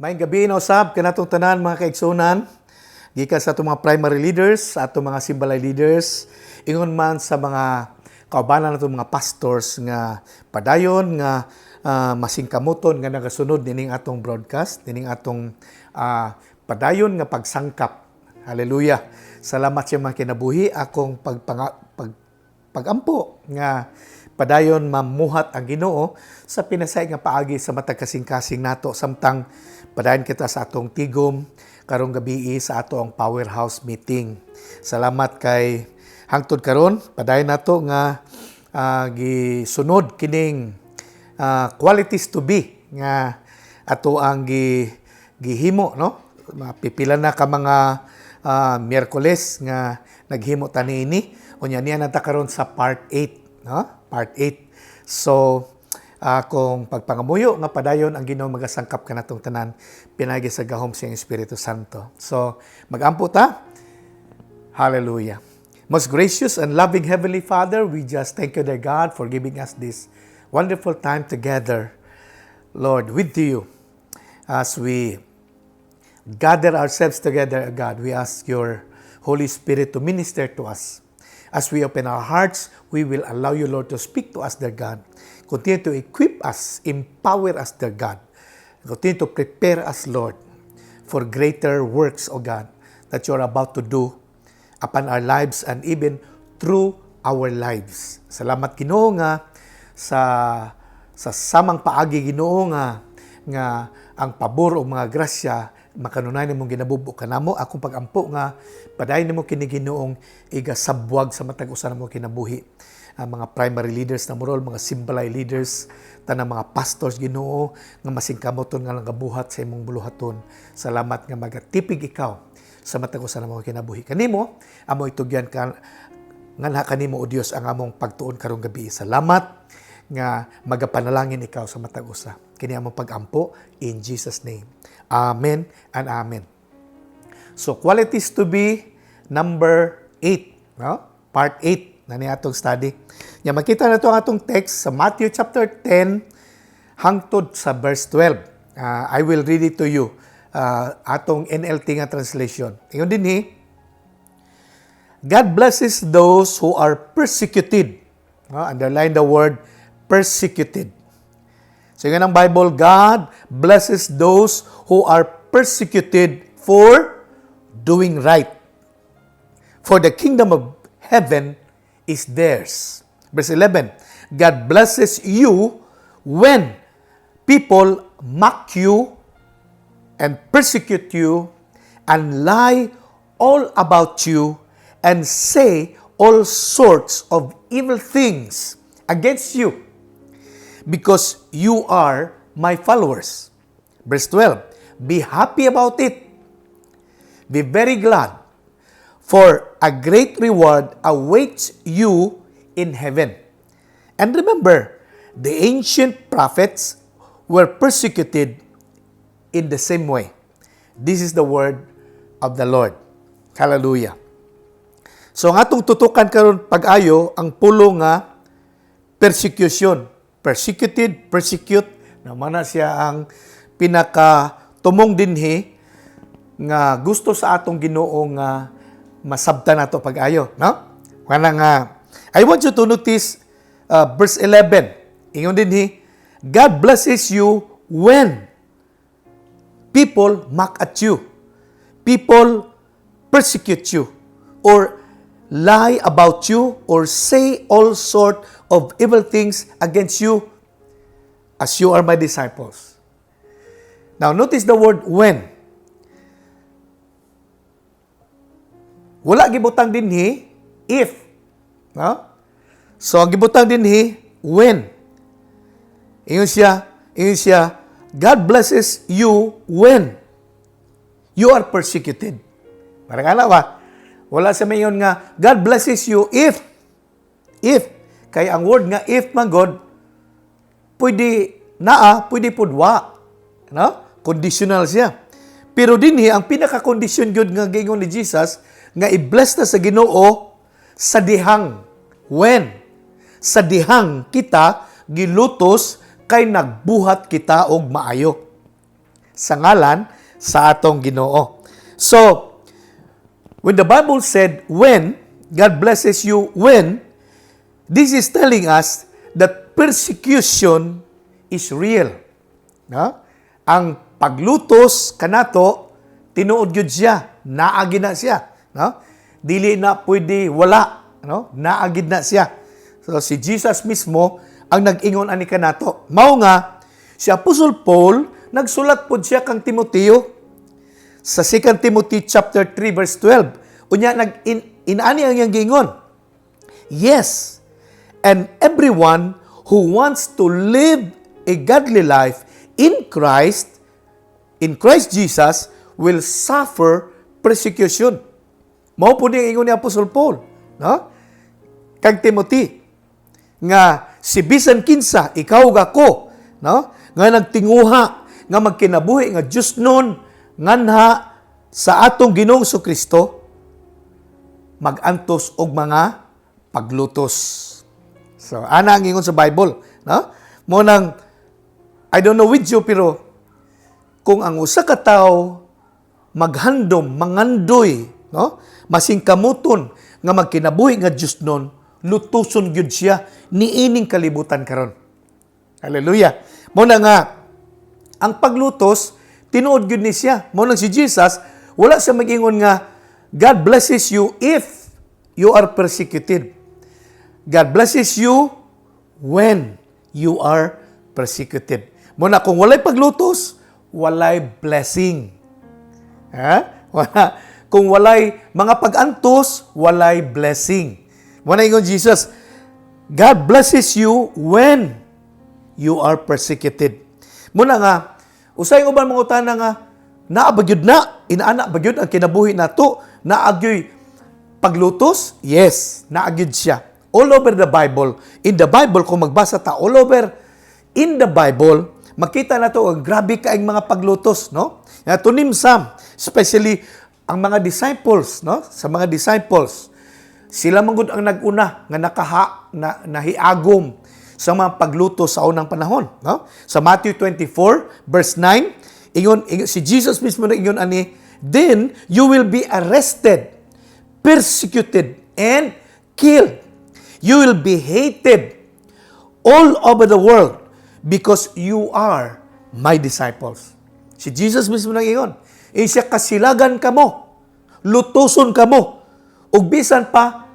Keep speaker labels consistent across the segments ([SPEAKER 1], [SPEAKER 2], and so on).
[SPEAKER 1] Maayong gabi na usab kanatong tanan mga kaigsunan. Gikan sa atong mga primary leaders, sa atong mga simbalay leaders, ingon man sa mga kaubanan natong mga pastors nga padayon nga masingkamuton nga nagasunod nining atong broadcast, nining atong padayon nga pagsangkap. Hallelujah. Salamat sa mga kinabuhi akong pagampo nga padayon mamuhat ang Ginoo sa pinasay nga paagi sa matag kasing-kasing nato samtang padayon kita sa atong tigom karong gabi sa atong powerhouse meeting. Salamat kay hangtod karon padayon nato nga gisunod kining qualities to be nga ato ang gihimo, no? Pipila na ka mga Miyerkules nga naghimo ta niini unya niya nata karon sa part 8, no? Part 8. So kung pagpangamuyo nga padayon ang Ginoo magasangkap kanatong tanan pinagi sa gahom sa Espiritu Santo. So magampo ta. Hallelujah. Most gracious and loving Heavenly Father, we just thank you, dear God, for giving us this wonderful time together, Lord, with you. As we gather ourselves together, God, we ask your Holy Spirit to minister to us. As we open our hearts, we will allow you, Lord, to speak to us, dear God. Continue to equip us, empower us, dear God. Continue to prepare us, Lord, for greater works, O God, that you are about to do upon our lives and even through our lives. Salamat, Ginoo, nga sa samang paagi, Ginoo, nga ang pabor o mga grasya makanunay nimong ginabubo kanamo akong pagampo nga padayon nimo kini Ginoong igasabwag sa matag usa namo kinabuhi. Mga primary leaders na murol, mga simbalay leaders, tanang mga pastors, Ginoo, nga masingkamoton nga nagabuhat sa imong buluhaton. Salamat nga magatipig ikaw sa matag usa namo kinabuhi. Kanimo amo itugyan ka nga kanimo o Dios ang among pagtuon karong gabi. Salamat nga magapanalangin ikaw sa matag usa. Kini among pagampo in Jesus name. Amen and amen. So qualities to be number 8, no? Part 8 na ni atong study. Nya makita nato ang atong text sa Matthew chapter 10 hangtod sa verse 12. I will read it to you. Atong NLT nga translation. Ingon dinhi, God blesses those who are persecuted. Underline the word persecuted. So yun ang Bible, God blesses those who are persecuted for doing right. For the kingdom of heaven is theirs. Verse 11, God blesses you when people mock you and persecute you and lie all about you and say all sorts of evil things against you, because you are my followers. Verse 12, be happy about it. Be very glad, for a great reward awaits you in heaven. And remember, the ancient prophets were persecuted in the same way. This is the word of the Lord. Hallelujah. So ang atong tutukan karon pag-ayo ang pulo nga persecution. Persecuted, persecute, naman na siya ang pinakatumong dinhi nga gusto sa atong Ginoo nga masabtan nato pag-ayo, no? Kana nga I want you to notice verse 11. Ingon dinhi, God blesses you when people mock at you, people persecute you, or lie about you, or say all sort of evil things against you as you are my disciples. Now, notice the word when. Wala gibutang dinhi if. No? So, ang gibutang dinhi when. Ingon siya, God blesses you when you are persecuted. Parang ba? Wala sa mayon nga, God blesses you if. Kay ang word nga if man God, pwede pudwa. No? Conditional siya. Pero dinhi ang pinaka-condition gyud nga giingon ni Jesus nga i-bless ta sa Ginoo sa dihang. When? Sa dihang kita gilutos kay nagbuhat kita og maayo. sa ngalan sa atong Ginoo. So, when the Bible said when, God blesses you when, this is telling us that persecution is real. No? Ang paglutos kanato, tinuod gyud siya, naagi na siya, no? Dili na pwede wala, no? Naagid na siya. So si Jesus mismo ang nag-ingon ani kanato. Mao nga si Apostle Paul nagsulat pod siya kang Timoteo sa 2 Timothy chapter 3 verse 12. Unya inaani ang iyang giingon. Yes, and everyone who wants to live a godly life in Christ Jesus will suffer persecution. Mao po din ingon ni Apostle Paul, no? Kang Timothy nga si bisan kinsa ikaw gako, no? Nga nagtinguha nga magkinabuhi nga Dios nun nganha sa atong Ginoong Kristo magantos og mga paglutos. So ana ang ingon sa Bible, no? Mo nang I don't know with you pero kung ang usa ka tawo maghandom, mangandoy, no? Masingkamuton nga magkinabuhi nga Dios nun, lutuson gyud siya niining kalibutan karon. Hallelujah. Mo na nga ang paglutos tinuod gyud ni siya. Mo nang si Jesus wala siya mag-ingon nga God blesses you if you are persecuted. God blesses you when you are persecuted. Mo na kung walay paglutos, walay blessing. Ha? Wala. Kung walay mga pag-antos, walay blessing. Mo na ingon Jesus, God blesses you when you are persecuted. Muna nga, usay uban mga utana nga, naabagyod na, inaana bagyod ang kinabuhi nato, naagyoy paglutos? Yes, naagyod siya. All over the Bible, in the Bible, kung magbasa ta, all over in the Bible, makita na to, grabe kaing mga paglutos, no? Tunim Sam, especially ang mga disciples, no? Sa mga disciples, sila manggod ang nag-una nga nahiagom sa mga pagluto sa unang panahon, no? Sa Matthew 24 verse 9, ingon si Jesus mismo na ingon ani, then you will be arrested, persecuted and killed. You will be hated all over the world because you are my disciples. Si Jesus mismo nang ingon, siya kasilagan kamo, lutuson kamo, ug bisan pa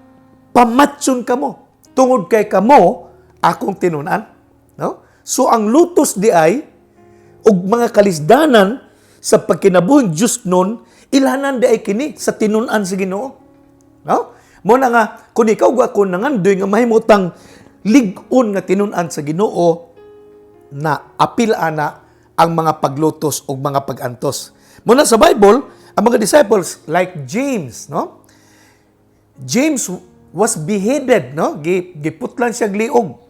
[SPEAKER 1] pamatson kamo tungod kay kamo akong tinunan, no? So ang lutos di ay ug mga kalisdanan sa pagkinabuhing Dios nun ilanan di ay kini sa tinunan sa Ginoo, no? Mo na nga kun ikaw ako nangandoy nga mahimutang lig-on nga tinunan sa Ginoo na apil ana ang mga paglutos o mga pagantos. Muna sa Bible, ang mga disciples like James, no? James was beheaded, no? Giputlan siya liog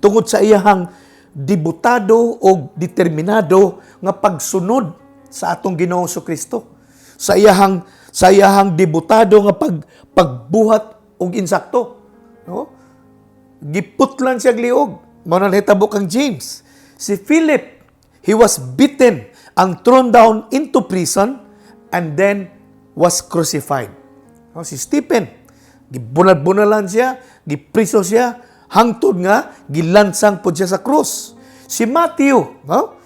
[SPEAKER 1] tungod sa iyahang debutado o determinado nga pagsunod sa atong Ginoong Kristo. Sa iyahang debutado nga pagbuhat og insakto, no? Giputlan siya liog. Mao na nahitabo kang James. Si Philip, he was beaten and thrown down into prison and then was crucified. No? Si Stephen, gibunal-bunalan siya, gipriso siya, hangtod nga, gilansang po siya sa krus. Si Matthew, no?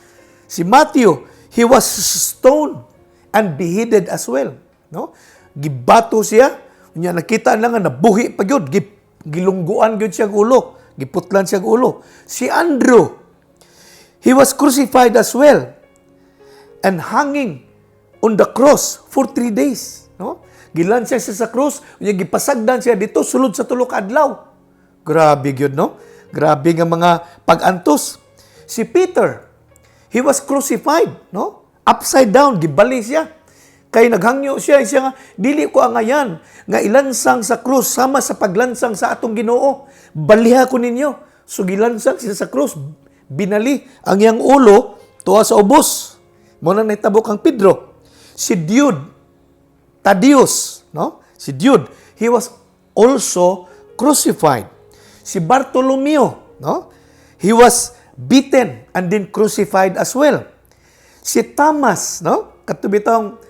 [SPEAKER 1] Si Matthew, he was stoned and beheaded as well. No? Gibato siya, niya nakita na nga, nabuhi pa yun, gilungguan yun siya ulo, giputlan siya ulo. Si Andrew, he was crucified as well and hanging on the cross for 3 days. No? Gilansya siya sa cross, gipasagdan siya dito, sulod sa tulok adlaw. Grabe yun, no? Grabe nga mga pagantos. Si Peter, he was crucified, no? Upside down, gibali siya. Kay naghangyo siya nga, dili ko angayan, nga ilansang sa krus, sama sa paglansang sa atong Ginoo. Baliha ko ninyo. So gilansang siya sa krus, binali ang iyang ulo tuwa sa ubos. Muna nahitabo kang Pedro. Si Thaddeus, no? Si Jude, he was also crucified. Si Bartolomeo, no? He was beaten and then crucified as well. Si Thomas, no? Katubitang,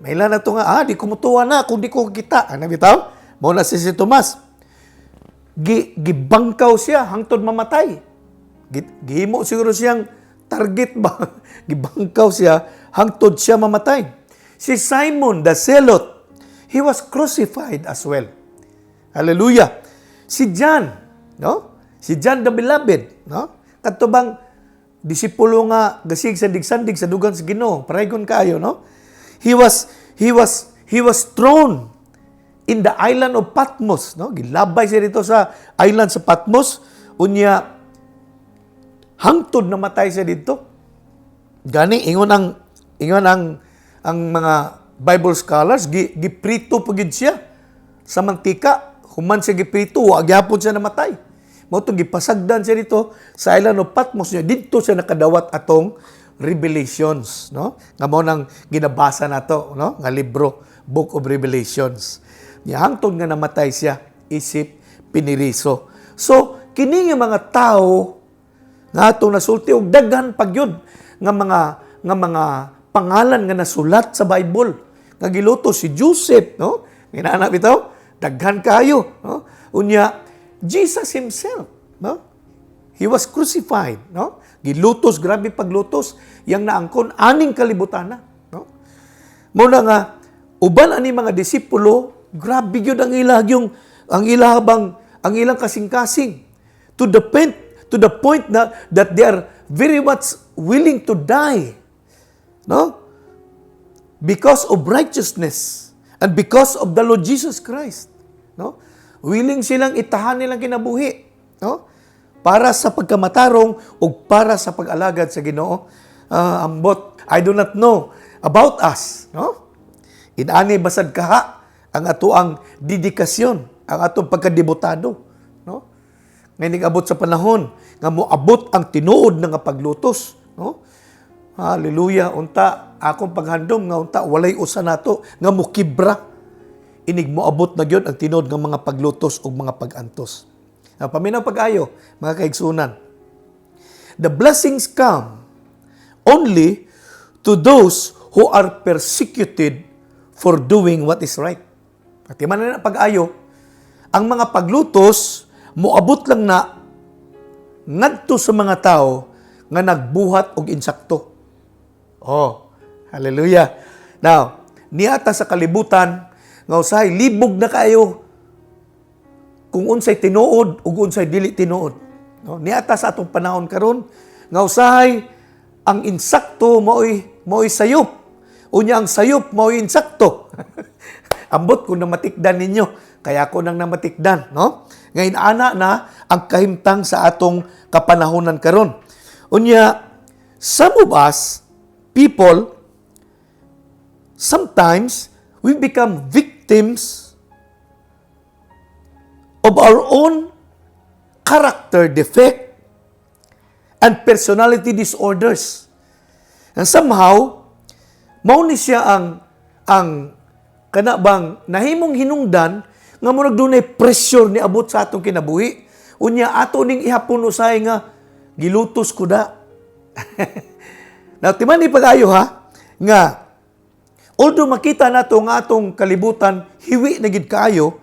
[SPEAKER 1] may ilan na ito nga, di kumutuwa na kung di ko kita. Ano bitaw? Muna si Thomas. Gibangkaw siya hangtod mamatay. Gihimo siguro siyang target ba? Gibangkaw siya hangtod siya mamatay. Si Simon the Zealot, he was crucified as well. Hallelujah. Si John, no? Si John the Beloved, no? Katubang disipulo nga gasig sandig-sandig sa dugang sa Ginoo. Paragon kayo, no? He was thrown in the island of Patmos, no? Gilabay siya dito sa island sa Patmos. Unya hangtod namatay siya dito. Gani ingon ang mga Bible scholars giprito pagid siya sa mantika. Human siya giprito, wa gyapon siya namatay. Mao to gipasagdan siya dito sa island of Patmos niya. Dito siya nakadawat atong Revelations, no? Nga mo nang ginabasa nato, no? Nga libro, Book of Revelations. Nya hangtod nga namatay siya, isip piniriso. So kini nga mga tao nga atong nasulti og daghan pagyud nga mga pangalan nga nasulat sa Bible. Nga giluto si Joseph, no? Ginana bitaw, daghan kayo, no? Unya Jesus himself, no? He was crucified, no? Gilutos, grabe paglutos, yang naangkon aning kalibutan na, no? Muna nga uban ani mga disipulo, grabe gyud ang ilang kasing-kasing to the point that they are very much willing to die, no? Because of righteousness and because of the Lord Jesus Christ, no? Willing silang itahan nilang kinabuhi, no? Para sa pagkamatarong o para sa pag-alagad sa Ginoo. Ambot, I do not know about us, no? Inani basad kaha ang atoang dedikasyon, ang atong pagkadebotado, no? Ngayon abot sa panahon nga moabot ang tinuod nga paglutos, no? Hallelujah, unta akong paghandom nga unta walay usa nato nga mukibra. Inig moabot na gyud ang tinuod nga mga paglutos ug mga pagantos. Paminaw pag-ayo, mga kaigsunan. The blessings come only to those who are persecuted for doing what is right. Pati man na pag-ayo, ang mga paglutos, moabot lang na ngadto sa mga tao nga nagbuhat og insakto. Oh, hallelujah. Now, niata sa kalibutan, nga usahay, libog na kayo kung unsay tinuod ug unsay dili tinuod. No? Niata sa atong panahon karon nga usahay ang insakto mao'y sayop. Unya ang sayop mao'y insakto. Ambot kung namatikdan ninyo, kaya ko nang namatikdan, no? Ngayon ana na ang kahimtang sa atong kapanahonan karon. Unya some of us people sometimes we become victims of our own character defect and personality disorders. And somehow, mao ni siya ang kanabang nahimong hinungdan nga murag dunay pressure ni abot sa atong kinabuhi. Unya ato ning ihapon usay nga gilutos ko da. Now, timan ni pag-ayo ha, nga although makita nato nga atong kalibutan hiwi na gid kaayo,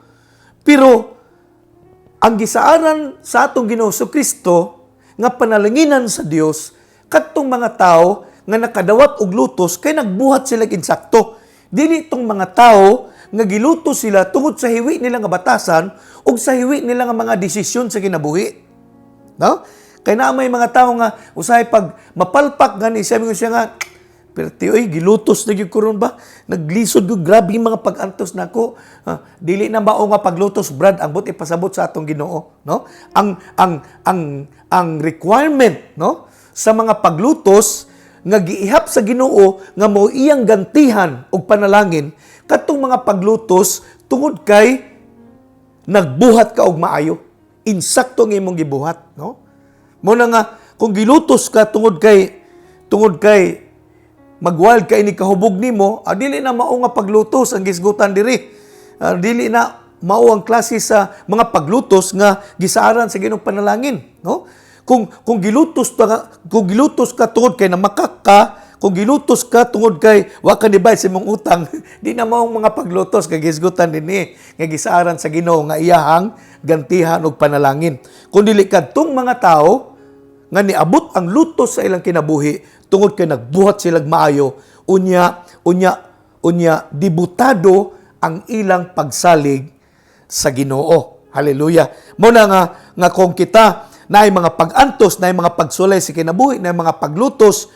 [SPEAKER 1] pero ang gisaaran sa atong Ginoo Kristo nga panalanginan sa Dios kadtong mga tao nga nakadawat og lutos kay nagbuhat sila insakto. Dili itong mga tao nga gilutos sila tungod sa hiwi nila nga batasan ug sa hiwi nila nga mga desisyon sa kinabuhi. No? Kay na may mga tao nga usahay pag mapalpak gani sabi ko siya nga pero tiyoy, gilutos na gyud karon ba? Naglisod gyud grabe mga pag-antos nako. Dili na mao nga paglutos, Brad, ang buti pasabot sa atong Ginoo, no? Ang requirement, no, sa mga paglutos nga giihap sa Ginoo nga mao iyang gantihan og panalangin kadtong mga paglutos tungod kay nagbuhat ka og maayo. Insakto nga imong gibuhat, no? Mo na nga kung gilutos ka tungod kay magwild ka ini kahubog nimo, dili na mao nga paglutos ang gisgutan diri. Dili na mao ang klase sa mga paglutos nga gisaaran sa Ginoong panalangin, no? Kung gilutos ka tungod kay namakak ka, Kung gilutos ka tungod kay wa ka nibay sa imong utang, di na maong mga paglutos kay gisgutan dinhi nga gisaaran sa Ginoo nga iyahang gantihan og panalangin. Kung dili kadtong mga tao nga niabot ang lutos sa ilang kinabuhi tungod kay nagbuhat sila maayo, unya dibutado ang ilang pagsalig sa Ginoo. Hallelujah. Mo na nga kung kita naay mga pag-antos, naay mga pagsulay sa kinabuhi, naay mga paglutos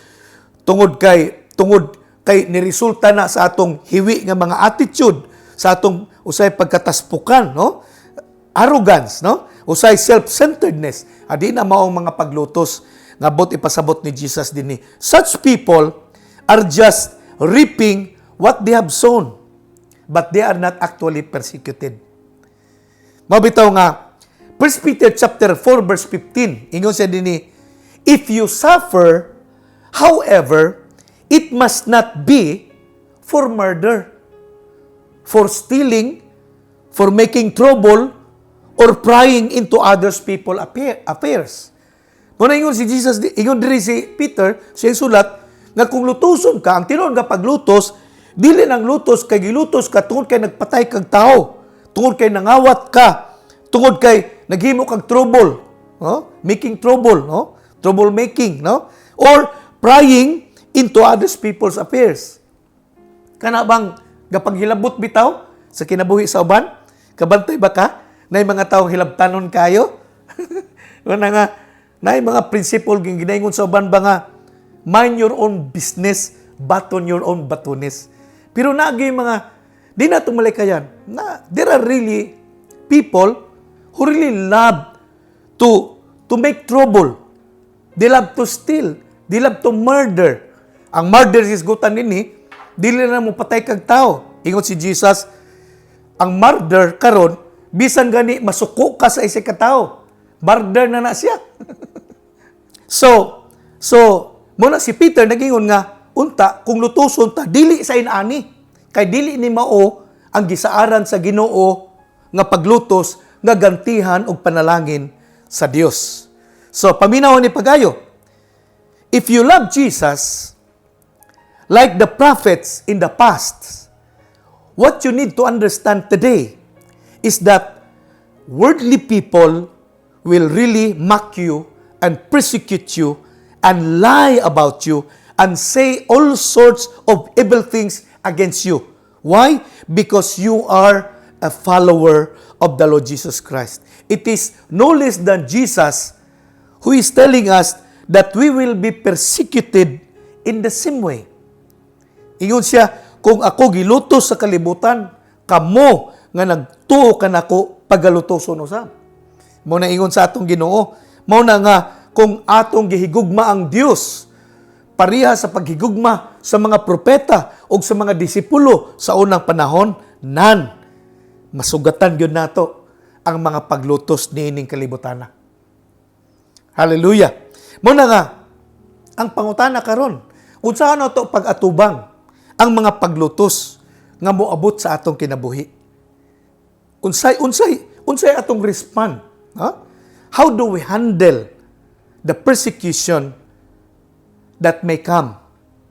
[SPEAKER 1] tungod kay niresulta na sa atong hiwi nga mga attitude, sa atong usay pagkataspukan, no? Arrogance, no? Usay self-centeredness. Adi na maong mga paglutos nga bot ipasabot ni Jesus dinhi. Such people are just reaping what they have sown, but they are not actually persecuted. Mabitaw nga 1 Peter chapter 4 verse 15. Ingon siya dinhi, if you suffer, however, it must not be for murder, for stealing, for making trouble, or prying into others people's affairs. Muna ingon si Jesus, ingon diri si Peter, siya sulat, nga kung lutoson ka, ang tinuod nga paglutos, dili nang lutos kay gilutos ka tungod kay nagpatay kag tao, tungod kay nangawat ka, tungod kay naghimo kag trouble, no? Making trouble, no? Trouble making, no? Or prying into others people's affairs. Kana bang gapaghilabot bitaw sa kinabuhi sa uban? Kabantay ba ka? Nay mga taong hilabtanon kayo? Wala nga, nay mga principle ginaingon sa uban ba nga, mind your own business, baton your own batunes. Pero nagi mga, di na tumalikayan, na there are really people who really love to make trouble. They love to steal. They love to murder. Ang murder is gutan nini, dili na mo patay kag tao. Ingon si Jesus, ang murder karon bisan gani masuko ka sa isa ka tao. Murder na siya. So muna si Peter nagingon nga, unta kung lutuson ta dili sa inani, kay dili ni mao ang gisaaran sa Ginoo nga paglutos nga gantihan og panalangin sa Dios. So paminaw ni pagayo, if you love Jesus like the prophets in the past, what you need to understand today is that worldly people will really mock you and persecute you and lie about you and say all sorts of evil things against you. Why? Because you are a follower of the Lord Jesus Christ. It is no less than Jesus who is telling us that we will be persecuted in the same way. Ingon siya, kung ako gilutos sa kalibutan, kamo nga nagtuo ka nako pagalutoson usab. Mao na ingon sa atong Ginoo, mao na nga kung atong gihigugma ang Dios pareha sa paghigugma sa mga propeta o sa mga disipulo sa unang panahon, masugatan gyud nato ang mga paglutos niining kalibutan. Hallelujah. Mao na nga ang pangutana karon, unsa na to pag-atubang ang mga paglutos nga moabot sa atong kinabuhi? Unsay atong respond? How do we handle the persecution that may come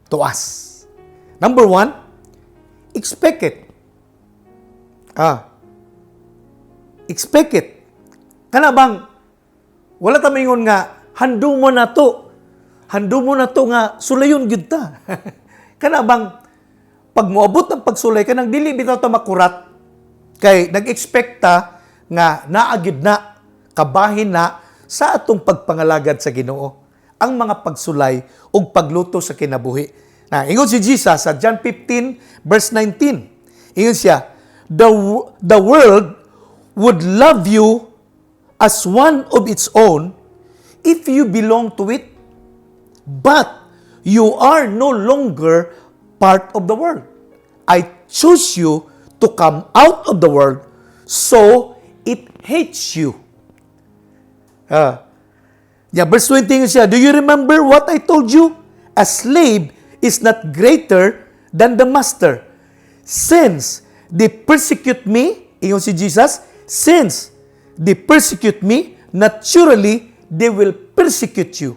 [SPEAKER 1] to us? Number 1, expect it. Expect it. Kana bang wala ta mingon nga handum mo na to nga sulayon gyud ta. Kana bang pag moabot ng pagsulay kanang dili bitaw ta makurat kay nag-expect ta nga naagid na kabahin na sa atong pagpangalagad sa Ginoo ang mga pagsulay ug pagluto sa kinabuhi. Na ingon si Jesus sa John 15 verse 19. Ingon siya, the world would love you as one of its own if you belong to it, but you are no longer part of the world. I choose you to come out of the world, so it hates you. Verse 20 siya, do you remember what I told you? A slave is not greater than the master. Since they persecute me, ingon si Jesus, since they persecute me, naturally, they will persecute you.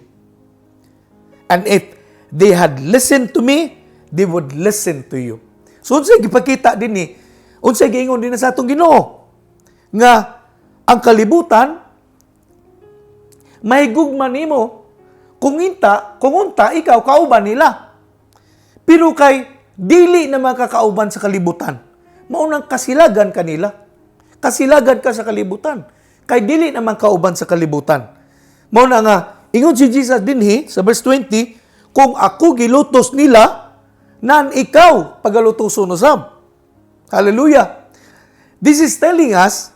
[SPEAKER 1] And if they had listened to me, they would listen to you. So, unsay gipakita din ni, unsay giingon din sa atong Ginoo nga ang kalibutan mahigugma nimo kung unta ikaw kauban nila. Pero kay dili na makakauban sa kalibutan. Maunang kasilagan kanila. Kasilagan ka sa kalibutan. Kay dili naman kauban sa kalibutan. Mauna nga, ingon si Jesus dinhi sa verse 20, kung ako gilutos nila, nan ikaw pagalutoson usab. Hallelujah. This is telling us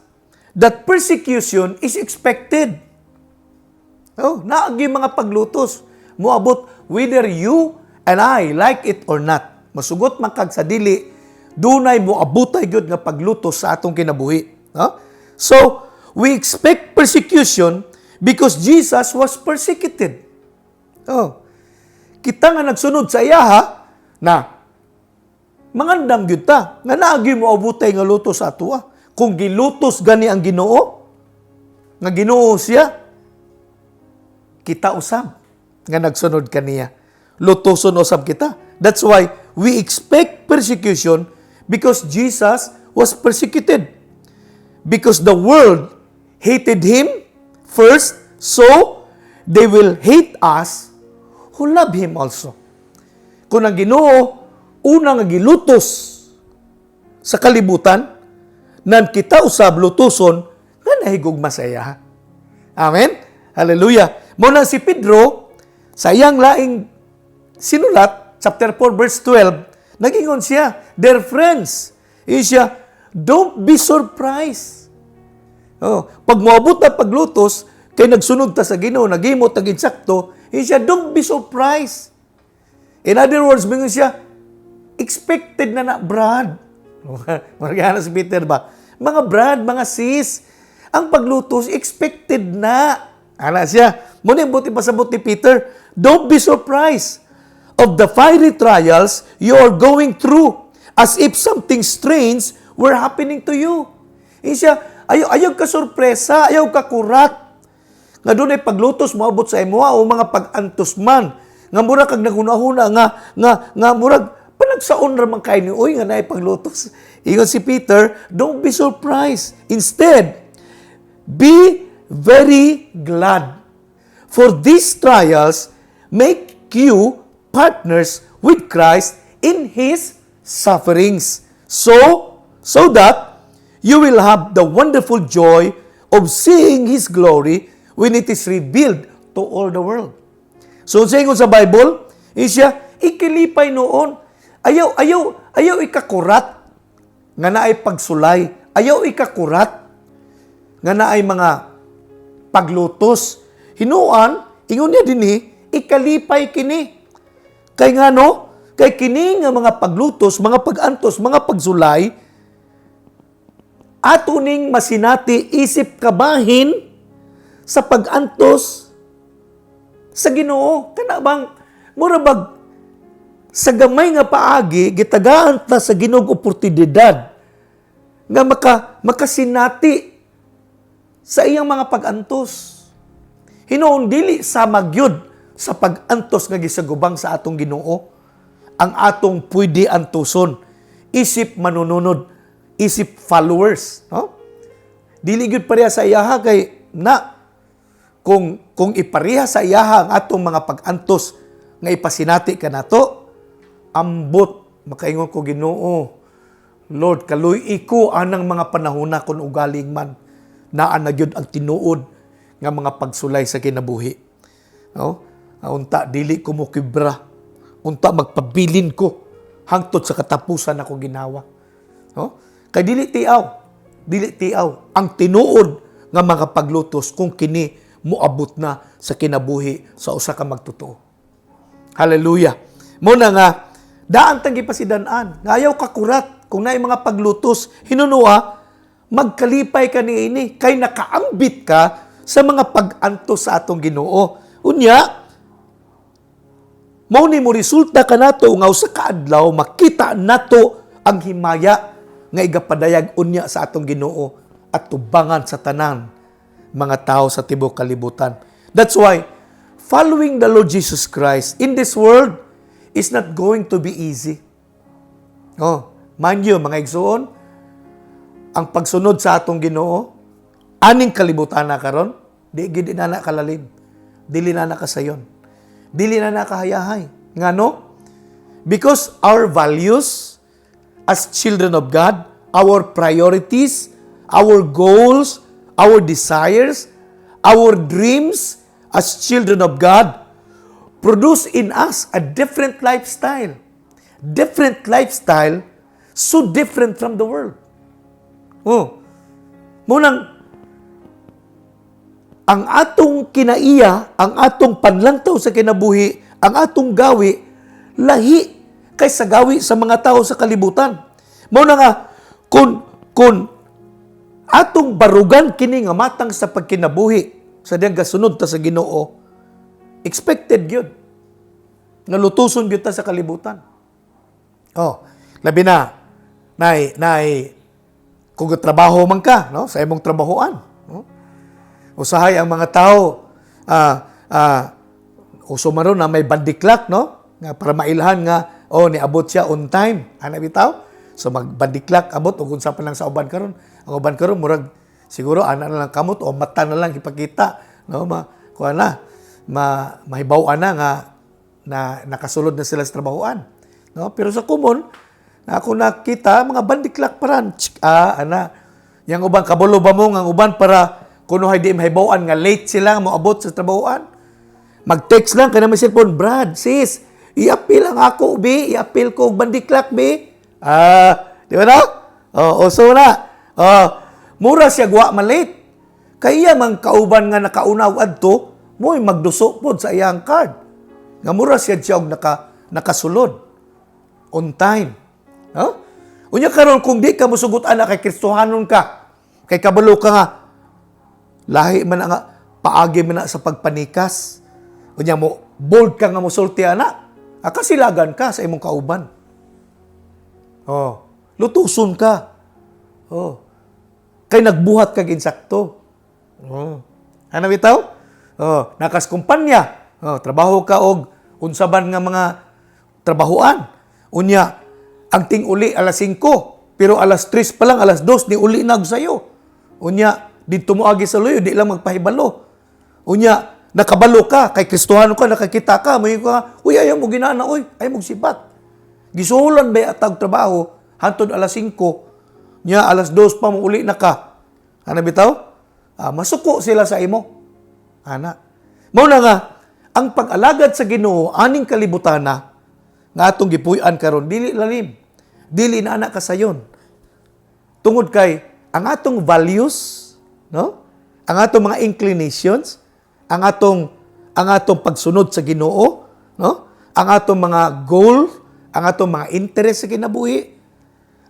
[SPEAKER 1] that persecution is expected. Oh, naagi mga paglutos. Moabot whether you and I like it or not. Masugot man kag sa dili, dunay moabutay gyud nga paglutos sa atong kinabuhi. So, we expect persecution because Jesus was persecuted. Oh. Kita nga nagsunod sa iyaha na mangandam gyud ta nga naagi moabutay nga lutos sa ato. Kung gilutos gani ang Ginoo, nga Ginoo siya, kita usab nga nagsunod kaniya. Lutoson usab kita. That's why we expect persecution because Jesus was persecuted. Because the world hated Him first, so they will hate us who love Him also. Kung ang Ginoo, unang gilutos sa kalibutan, nan kita usab lutuson, nga nahigugma sa iya. Amen? Hallelujah. Muna si Pedro, sa iyang laing sinulat, chapter 4, verse 12, nagingon siya, dear friends, siya, don't be surprised. Pag moabot na paglutos, kay nagsunod ta sa Ginoo, nagimot, nag-insakto, siya, don't be surprised. In other words, bingon siya, expected na Brad. Maragana si Peter ba? Mga Brad, mga sis, ang paglutos, expected na. Ana siya, muna yung buti pasabot ni Peter, don't be surprised of the fiery trials you are going through as if something strange were happening to you. Siya, ayaw ka sorpresa, ayaw ka kurat. Nga doon ay paglutos moabot sa imo o mga pag-antos man. Nga mura kag naghuna-huna nga murag panagsaon ra man kay ni oy nga naay paglutos. Ingon si Peter, don't be surprised. Instead, be very glad. For these trials make you partners with Christ in His sufferings. So that you will have the wonderful joy of seeing His glory when it is revealed to all the world. So, sa Bible, siya, ikilipay noon. Ayaw ikakurat nga naay pagsulay. Ayaw ikakurat nga naay mga paglutos. Hinuan, ingon niya dinhi, ikalipay kini. Kay nga no, kay kini nga mga paglutos, mga pagantos, mga pagsulay, ato ning masinati isip kabahin sa pagantos sa Ginoo. Kana bang murabag sa gamay nga paagi gitagaan ta sa Ginoong oportunidad nga makasinati sa iyang mga pagantos. Hinuon dili sa magyud sa pagantos nga gisagubang sa atong Ginoo ang atong pwede antuson isip manununod, isip followers, no? Dili gyud pareha sa iyaha kay na kung ipareha sa iyaha ang atong mga pagantos nga ipasinati ka nato, ambot makaingon ko Ginoo, Lord, kaluy ko anang mga panahona kun ugaling man naa na gyud ang tinuod nga mga pagsulay sa kinabuhi. No? Unta dili ko mo kibra. Unta magpabilin ko hangtod sa katapusan ako ginawa. No? Kay dili tiaw ang tinuod nga mga paglutos kung kini moabot na sa kinabuhi sa usa ka magtotoo. Hallelujah. Muna nga daan tang gipasidan-an. Nga ayaw ka kurat kung naay mga paglutos, hinunoa magkalipay ka niini kay nakaambit ka sa mga pag-antos sa atong Ginoo. Unya, mao ni mo resulta ka nato nga usa ka adlaw makita nato ang himaya nga igapadayag unya sa atong Ginoo at tubangan sa tanan mga tao sa tibuok kalibutan. That's why following the Lord Jesus Christ in this world is not going to be easy. Oh, mind you, mga igsoon, ang pagsunod sa atong Ginoo, aning kalibutan na karon, di gid na kalalim. Dili na kasayon. Dili na kahayahay. Ngano? Because our values as children of God, our priorities, our goals, our desires, our dreams as children of God produce in us a different lifestyle. Different lifestyle, so different from the world. Oh. Munang, ang atong kinaiya, ang atong panlantaw sa kinabuhi, ang atong gawi, lahi kaysa gawi sa mga tao sa kalibutan. Muna nga, kung atong barugan kini nga matang sa pagkinabuhi, sa diyang gasunod ta sa Ginoo, expected yun. Nalutuson yun ta sa kalibutan. Oh, labi na, kung trabaho man ka, no, sa imong trabahoan, no? Usahay ang mga tao, uso man ron na may bandiklak, no? Nga para mailhan nga, niabot siya on time. Ano bitaw? So magbandiklak abot, o kung sa pa lang sa uban karon. Ang uban karon murag, siguro, ana na lang kamot, o mata na lang ipakita. No? Mahibaw na nakasulod na sila sa trabahoan. No? Pero sa kumon, na ako nakita, mga bandiklak paran. Yang uban, kabulo ba mo, ang uban para, kuno hay di mahibawaan nga late sila mo abot sa trabahoan. Mag-text lang kana may cellphone, Brad, sis, i-appeal ang ako, bi, i-appeal ko bandiklak, bi. Di ba na? So na. Mura siya guwa malate. Kaya man kauban nga nakaunaw adto, mo'y magduso pod sa iyang card. Nga mura siya og nakasulod on time. Unya karon kung di ka mosugot ana kay Kristohanon ka, kay kabalo ka nga lahi man nga paagi man na sa pagpanikas. Unya mo bold ka nga mosulti ana, kasilagan ka sa imong kauban. Lutuson ka. Kay nagbuhat kag insakto. Ano bitaw? Nakas kumpanya. Trabaho ka og unsaban nga mga trabahoan. Unya, ang ting-uli alas 5, pero alas 3 pa lang, alas 2, ni uli na sa'yo. Unya, dito mo agi sa luyo, di lang magpahibalo. Unya, nakabalo ka, kay Kristohano ka, nakakita ka, may ka, uy, ayaw mo ginana, uy, ayaw mo sibat. Gisuhulan ba atag trabaho, hantod alas 5, nya alas 2 pa mo uli na ka. Ano bitaw? Masuko sila sa imo. Ana. Mauna nga, ang pag-alagad sa Ginoo aning kalibutan na nga atong gipuy-an karon dili lalim. Dili na anak kasayon. Tungod kay ang atong values, no? Ang atong mga inclinations, ang atong pagsunod sa Ginoo, no? Ang atong mga goal, ang atong mga interest sa kinabuhi,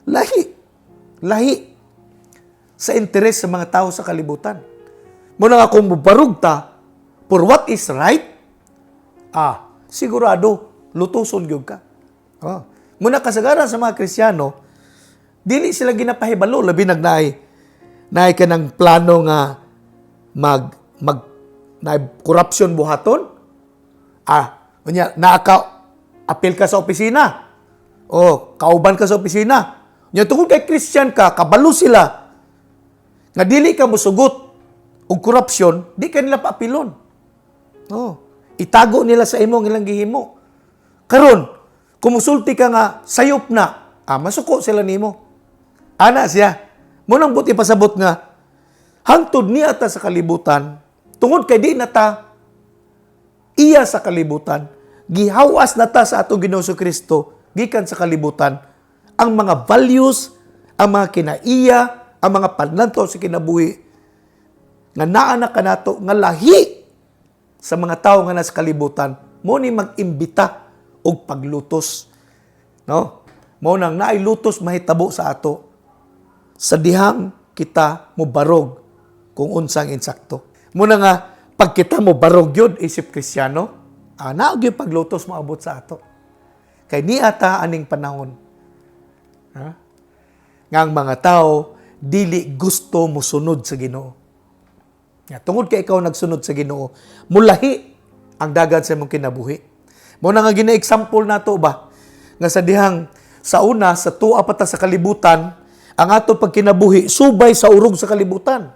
[SPEAKER 1] lahi sa interes sa mga tao sa kalibutan. Muna nga kung mubarug ta for what is right, sigurado, lutuson gyud ka. Muna kasagaran sa mga Kristiyano, dili sila ginapahibalo, labi naay ka ng plano nga corruption buhaton. Apil ka sa opisina. Kauban ka sa opisina. Tungkol kay Christian ka, kabalo sila. Nga dili ka musugot og korupsyon, di ka nila paapilon. Itago nila sa imo ang ilang gihimo. Karon, kumusulti ka nga sayop na, masuko sila nimo. Ana siya. Munang buti pasabot nga hangtod niya ta sa kalibutan, tungod kay di na ta iya sa kalibutan, gihawas na ta sa atong Ginoo Kristo gikan sa kalibutan ang mga values, ang mga kinaiya, ang mga panlantaw sa kinabuhi nga naa na kanato nga lahi sa mga tao nga nasa kalibutan, mo ni mag-imbita og paglutos. No? Mo nang naay lutos mahitabo sa ato sa dihang kita mo barog kung unsang insakto. Muna nga pag kita mo barog yun isip Kristiyano, naog yung paglutos maabot sa ato. Kay ni ata aning panahon. Nga ang mga tao dili gusto mo sunod sa Ginoo. Tungod kay ikaw nagsunod sa Ginoo, mulahi ang dagan sa imong kinabuhi. Mo na nga gina-example nato ba nga sa dihang sa una sa tuwa pa ta sa kalibutan ang ato pagkinabuhi subay sa urog sa kalibutan.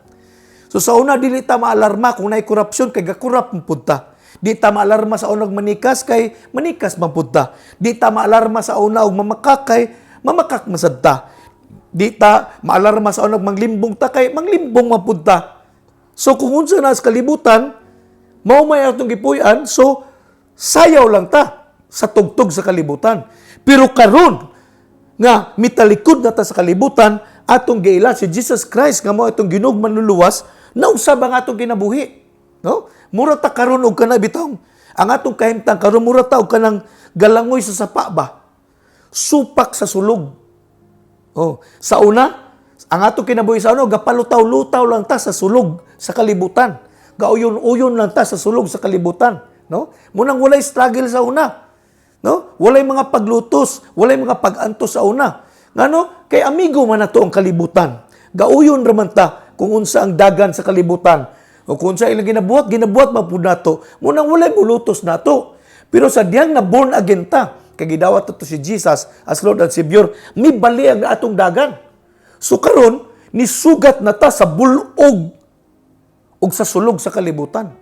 [SPEAKER 1] So sa una dili ta maalarma kung naay korupsyon kay gakurap man pud ta. Di ta maalarma sa unang manikas kay manikas man pud ta. Di ta maalarma sa una og mamakak kay mamakak masad ta. Di ta maalarma sa unang manglimbong ta kay manglimbong man pud ta. So kung unsa na sa kalibutan, mao may atong gipuy-an, so sayaw lang ta sa tugtog sa kalibutan. Pero karon nga mitalikod na ta sa kalibutan, atong giila si Jesus Christ nga mao atong ginugman luluwas, nausab ang atong kinabuhi. No? Mura ta karon og kana bitong ang atong kahimtang karon mura ta og kanang galangoy sa sapa ba. Supak sa sulog. Oh, sa una, ang atong kinabuhi sa ano, gapalutaw-lutaw lang ta sa sulog sa kalibutan. Gauyon-uyon lang ta sa sulog sa kalibutan, no? Munang walay struggle sa una. No? Walay mga paglutos, walay mga pag-antos sa una. Ngano? Kay amigo man nato ang kalibutan. Gauyon ra man ta kung unsa ang dagan sa kalibutan. O kung unsa ilang ginabuhat man pud nato. Munang walay mulutos nato. Pero sa diyang na born again ta, kay gidawat to si Jesus as Lord and Savior, may bali ang atong dagan. So karon ni sugat na ta sa bulog ug sa sulog sa kalibutan.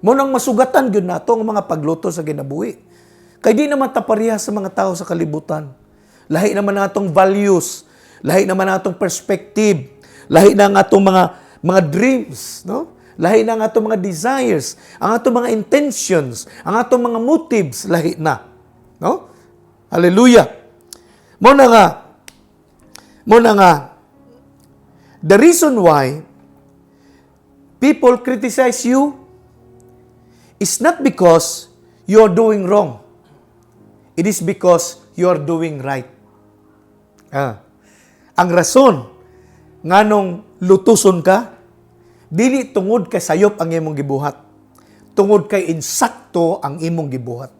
[SPEAKER 1] Mo nang masugatan gyud nato ang mga pagluto sa kinabuhi. Kay di naman ta pareha sa mga tao sa kalibutan. Lahi naman natong values, lahi naman natong perspective, lahi na ang atong mga dreams, no? Lahi na ang atong mga desires, ang atong mga intentions, ang atong mga motives, lahi na. No? Hallelujah. Mo na nga, the reason why people criticize you is not because you are doing wrong. It is because you are doing right. Ang rason nganong lutuson ka, dili tungod kay sayop ang imong gibuhat. Tungod kay insakto ang imong gibuhat.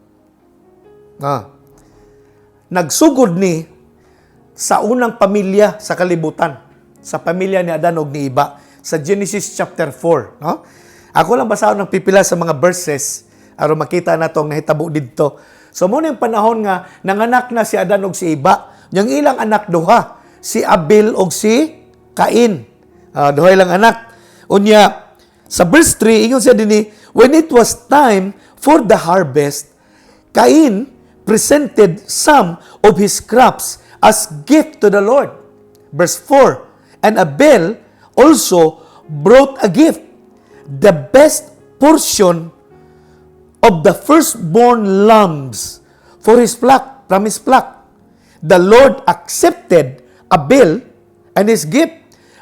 [SPEAKER 1] Nagsugod ni sa unang pamilya sa kalibutan, sa pamilya ni Adan ug ni Iba, sa Genesis chapter 4. No? Ako lang basahon ng pipila sa mga verses aron makita na itong nahitabo dito. So muna yung panahon nga, nanganak na si Adan ug si Iba. Yung ilang anak duha, si Abel ug si Cain. Duha ilang anak. Unya, sa verse 3, ingon siya din when it was time for the harvest, Cain presented some of his crops as gift to the Lord. Verse 4, and Abel also brought a gift, the best portion of the firstborn lambs for his flock, from his flock. The Lord accepted Abel and his gift,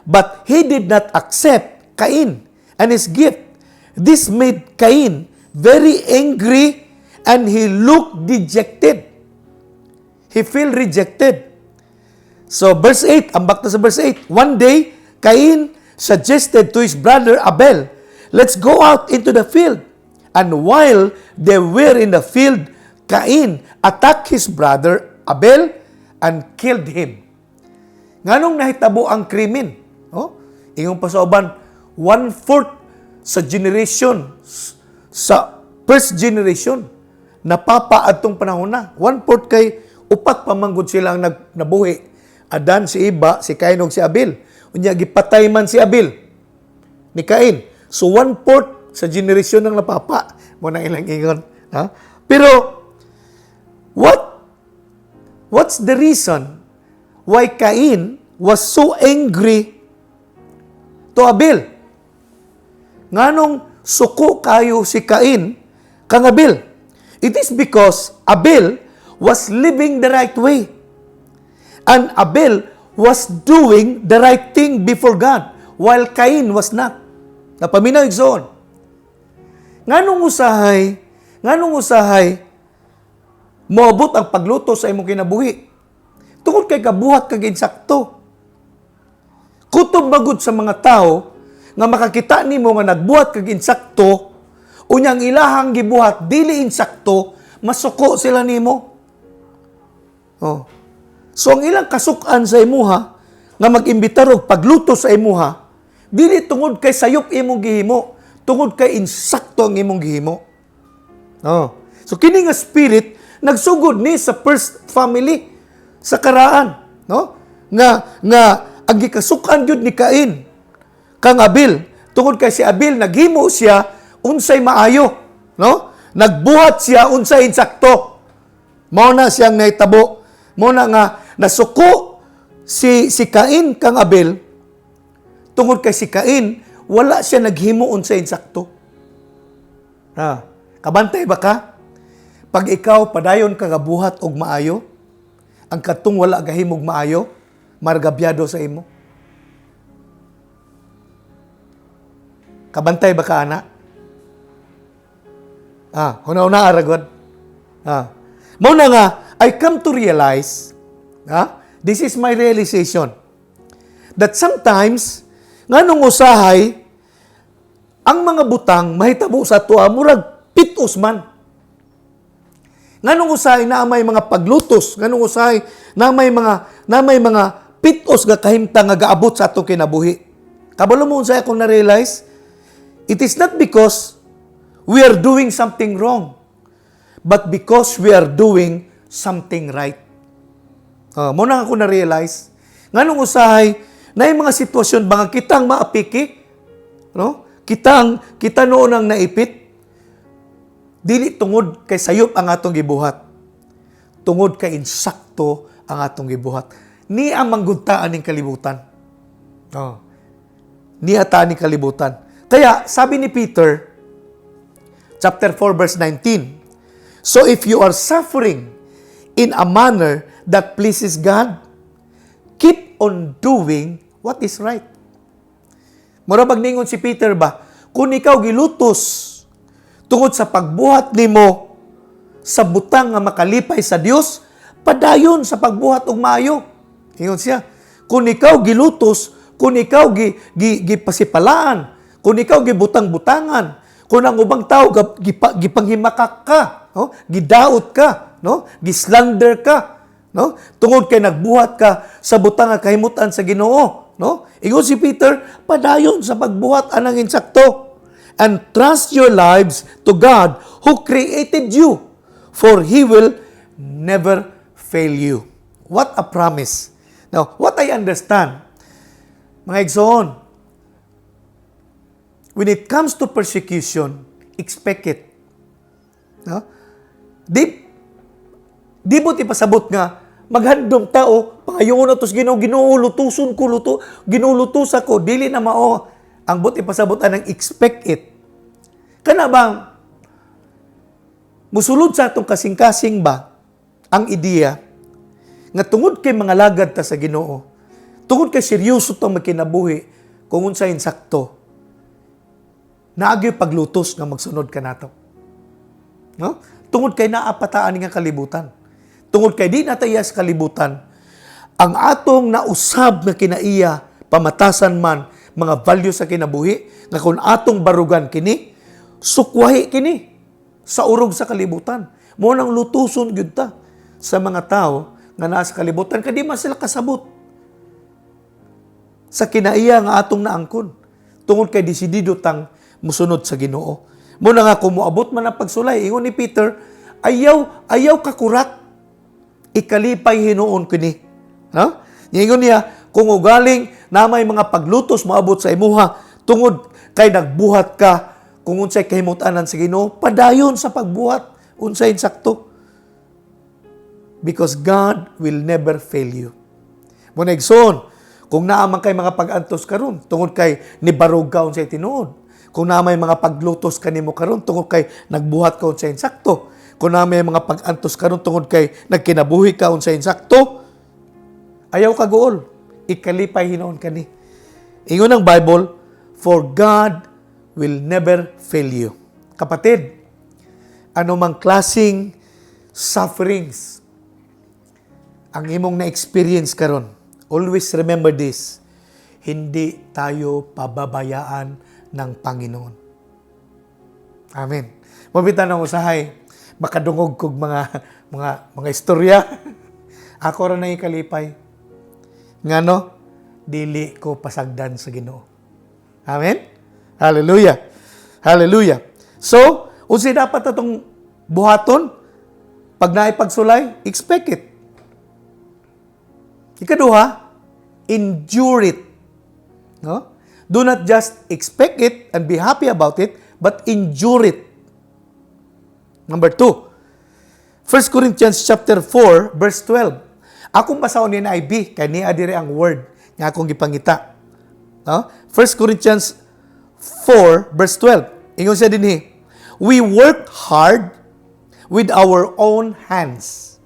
[SPEAKER 1] but he did not accept Cain and his gift. This made Cain very angry and he looked dejected. He felt rejected. So verse 8, ambak na sa verse 8. One day, Cain suggested to his brother Abel, let's go out into the field. And while they were in the field, Cain attacked his brother Abel and killed him. Nganong nahitabo ang krimen? Ingong pasauban, 1/4 sa generation, sa first generation, napapa atong panahon na. 1/4 kay upat pamanggod silang nabuhi. Adan, si Iba, si Cain ug si Abel. Unya gipatay man si Abel ni Cain. So 1/4 sa generation ng napapa. Mo nang ilang ingon. Pero what's the reason why Cain was so angry to Abel? Nganong suko kayo si Cain kang Abel? It is because Abel was living the right way. And Abel was doing the right thing before God, while Cain was not. Napaminaw igsoon. Nganong usahay moabot ang pagluto sa imong kinabuhi? Tungod kay kabuhat kag insakto. Kutob magud sa mga tao nga makakita nimo nga nagbuhat kag insakto, unyang ilahang gibuhat dili insakto, masuko sila nimo. So ang ilang kasukan sa imuha nga mag-imbitar og pagluto sa imuha, dili tungod kay sayop imong gihimo, tungod kay insakto ang imong gihimo. So kini nga spirit nagsugod ni sa first family sa karaan, no? Nga ang gikasukan gyud ni Cain kang Abel. Tungod kay si Abel naghimo siya unsay maayo, no? Nagbuhat siya unsay insakto. Mao na siyang nahitabo. Mao na nga nasuko si Cain kang Abel. Tungod kay si Cain wala siya naghimo unsay insakto. Kabantay ba ka? Pag ikaw padayon ka gabuhat og maayo, ang katong wala gahimog maayo, margabyado sa imo. Kabantay ba ka, ana? Huna-una aragod. Muna nga, I come to realize, this is my realization, that sometimes, nga nung usahay, ang mga butang mahitabo sa tuwa, murag pitos man. Nganong usahay na may mga paglutos, nganong usahay na may mga pitos nga kahimtang nga gaabot sa atong kinabuhi. Kabalo mo unsay akong na-realize, it is not because we are doing something wrong, but because we are doing something right. Muna ako na-realize, nganong usahay na yung mga sitwasyon ba nga kitang maapiki, no? Kita noon ang naipit, dili tungod kay sayop ang atong gibuhat. Tungod kay insakto ang atong gibuhat. Ni ang manggudtaan ning kalibutan. Ni ata ning kalibutan. Kaya sabi ni Peter, chapter 4 verse 19, so if you are suffering in a manner that pleases God, keep on doing what is right. Murabag ningon si Peter ba, kung ikaw gilutos tungod sa pagbuhat nimo sa butang nga makalipay sa Dios, padayon sa pagbuhat og maayo. Ingon siya, kung ikaw gilutos, kung ikaw gipasipalaan, kung ikaw gibutang-butangan, kung ang ubang tao gipanghimakak ka, no? Gidaot ka, no? Gislander ka, no? Tungod kay nagbuhat ka sa butang nga kahimutan sa Ginoo, no? Ingon si Peter, padayon sa pagbuhat anang insakto. And trust your lives to God who created you, for He will never fail you. What a promise. Now, what I understand, mga igsoon, when it comes to persecution, expect it. No? Di mo ipasabot nga, maghandom tao, pangayon na tos ginuulutuson ko, ginulutusa ko, dili na mao. Ang buti pasabutan ng expect it. Kana bang musulod sa atong kasing-kasing ba ang ideya nga tungod kay mga lagad ta sa Ginoo, tungod kay seryoso tong magkinabuhi kung unsay insakto, naagyo paglutos nga magsunod ka nato. No? Tungod kay naapataan nga kalibutan. Tungod kay di nataya sa kalibutan, ang atong nausab na kinaiya, pamatasan man, mga value sa kinabuhi, nga kung atong barugan kini, sukwahi kini sa urog sa kalibutan. Mo nang lutuson gyud ta sa mga tao nga nasa kalibutan, kadi man sila kasabot sa kinaiya nga atong naangkon. Tungod kay desidido tang musunod sa Ginoo. Mo na nga kumuabot man ang pagsulay, ingon ni Peter, ayaw kakurat, ikalipay hinuon kini. No? Ingon niya, kung ugaling na may mga paglutos maabot sa imuha, tungod kay nagbuhat ka, kung unsay kahimut-anan sa Ginoo, padayon sa pagbuhat, unsay insakto. Because God will never fail you. Muna igsoon, kung naamang kay mga pag-antos karon, tungod kay nibarog ka unsay tinuod. Kung na may mga paglutos kanimo karon, tungod kay nagbuhat ka unsay insakto. Kung na may mga pag-antos karon, tungod kay nagkinabuhi ka unsay insakto, ayaw ka gool, ikalipay hinuon kani. Ingon ang Bible, for God will never fail you. Kapatid, anumang klasing sufferings ang imong na-experience karon, always remember this, hindi tayo pababayaan ng Panginoon. Amen. Mabitan ang usahay, makadungog kog mga istorya. Ako ra na ikalipay. Ngano, dili ko pasagdan sa Ginoo. Amen? Hallelujah. Hallelujah. So, unsay dapat atong buhaton, pag naipagsulay, expect it. Ikaduha, endure it. No? Do not just expect it and be happy about it, but endure it. Number 2, 1 Corinthians chapter 4, verse 12. Akong basahon ni NIV, kaya niya dire ang word nga akong gipangita. No? 1 Corinthians 4, verse 12. Ingon siya din we work hard with our own hands.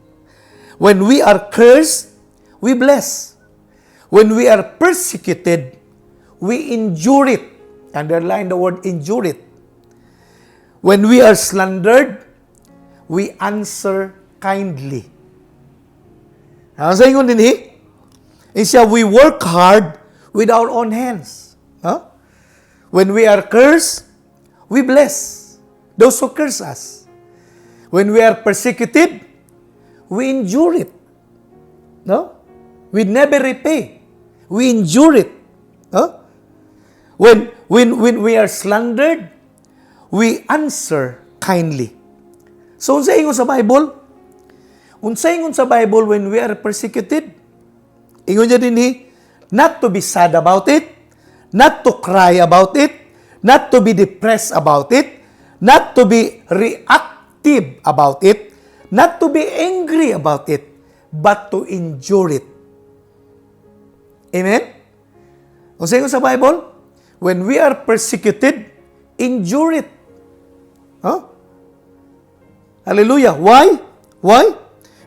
[SPEAKER 1] When we are cursed, we bless. When we are persecuted, we endure it. Underline the word endure it. When we are slandered, we answer kindly. Ano sa ingon din we work hard with our own hands. Huh? When we are cursed, we bless those who curse us. When we are persecuted, we endure it. No? We never repay. We endure it. Huh? When we are slandered, we answer kindly. So, unsay ingon sa Bible? Unsay ingon sa Bible when we are persecuted? Ingon niya din not to be sad about it, not to cry about it, not to be depressed about it, not to be reactive about it, not to be angry about it, but to endure it. Amen? Unsay ingon sa Bible? When we are persecuted, endure it. Huh? Hallelujah. Why? Why?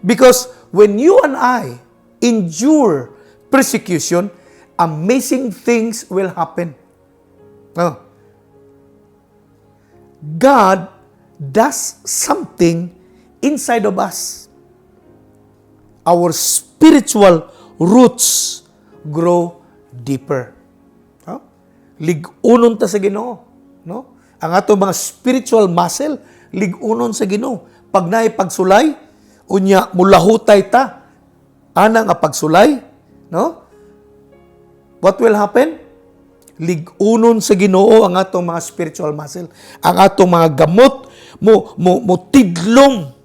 [SPEAKER 1] Because when you and I endure persecution, amazing things will happen. Huh? God does something inside of us. Our spiritual roots grow deeper. Huh? Ligunon ta sa Ginoo, no? Ang ato mga spiritual muscle ligunon sa Ginoo. Pag naay pagsulay, unya mulahutay ta ana nga pagsulay, no? What will happen? Ligunon sa Ginoo ang atong mga spiritual muscle. Ang atong mga gamot mo tidlong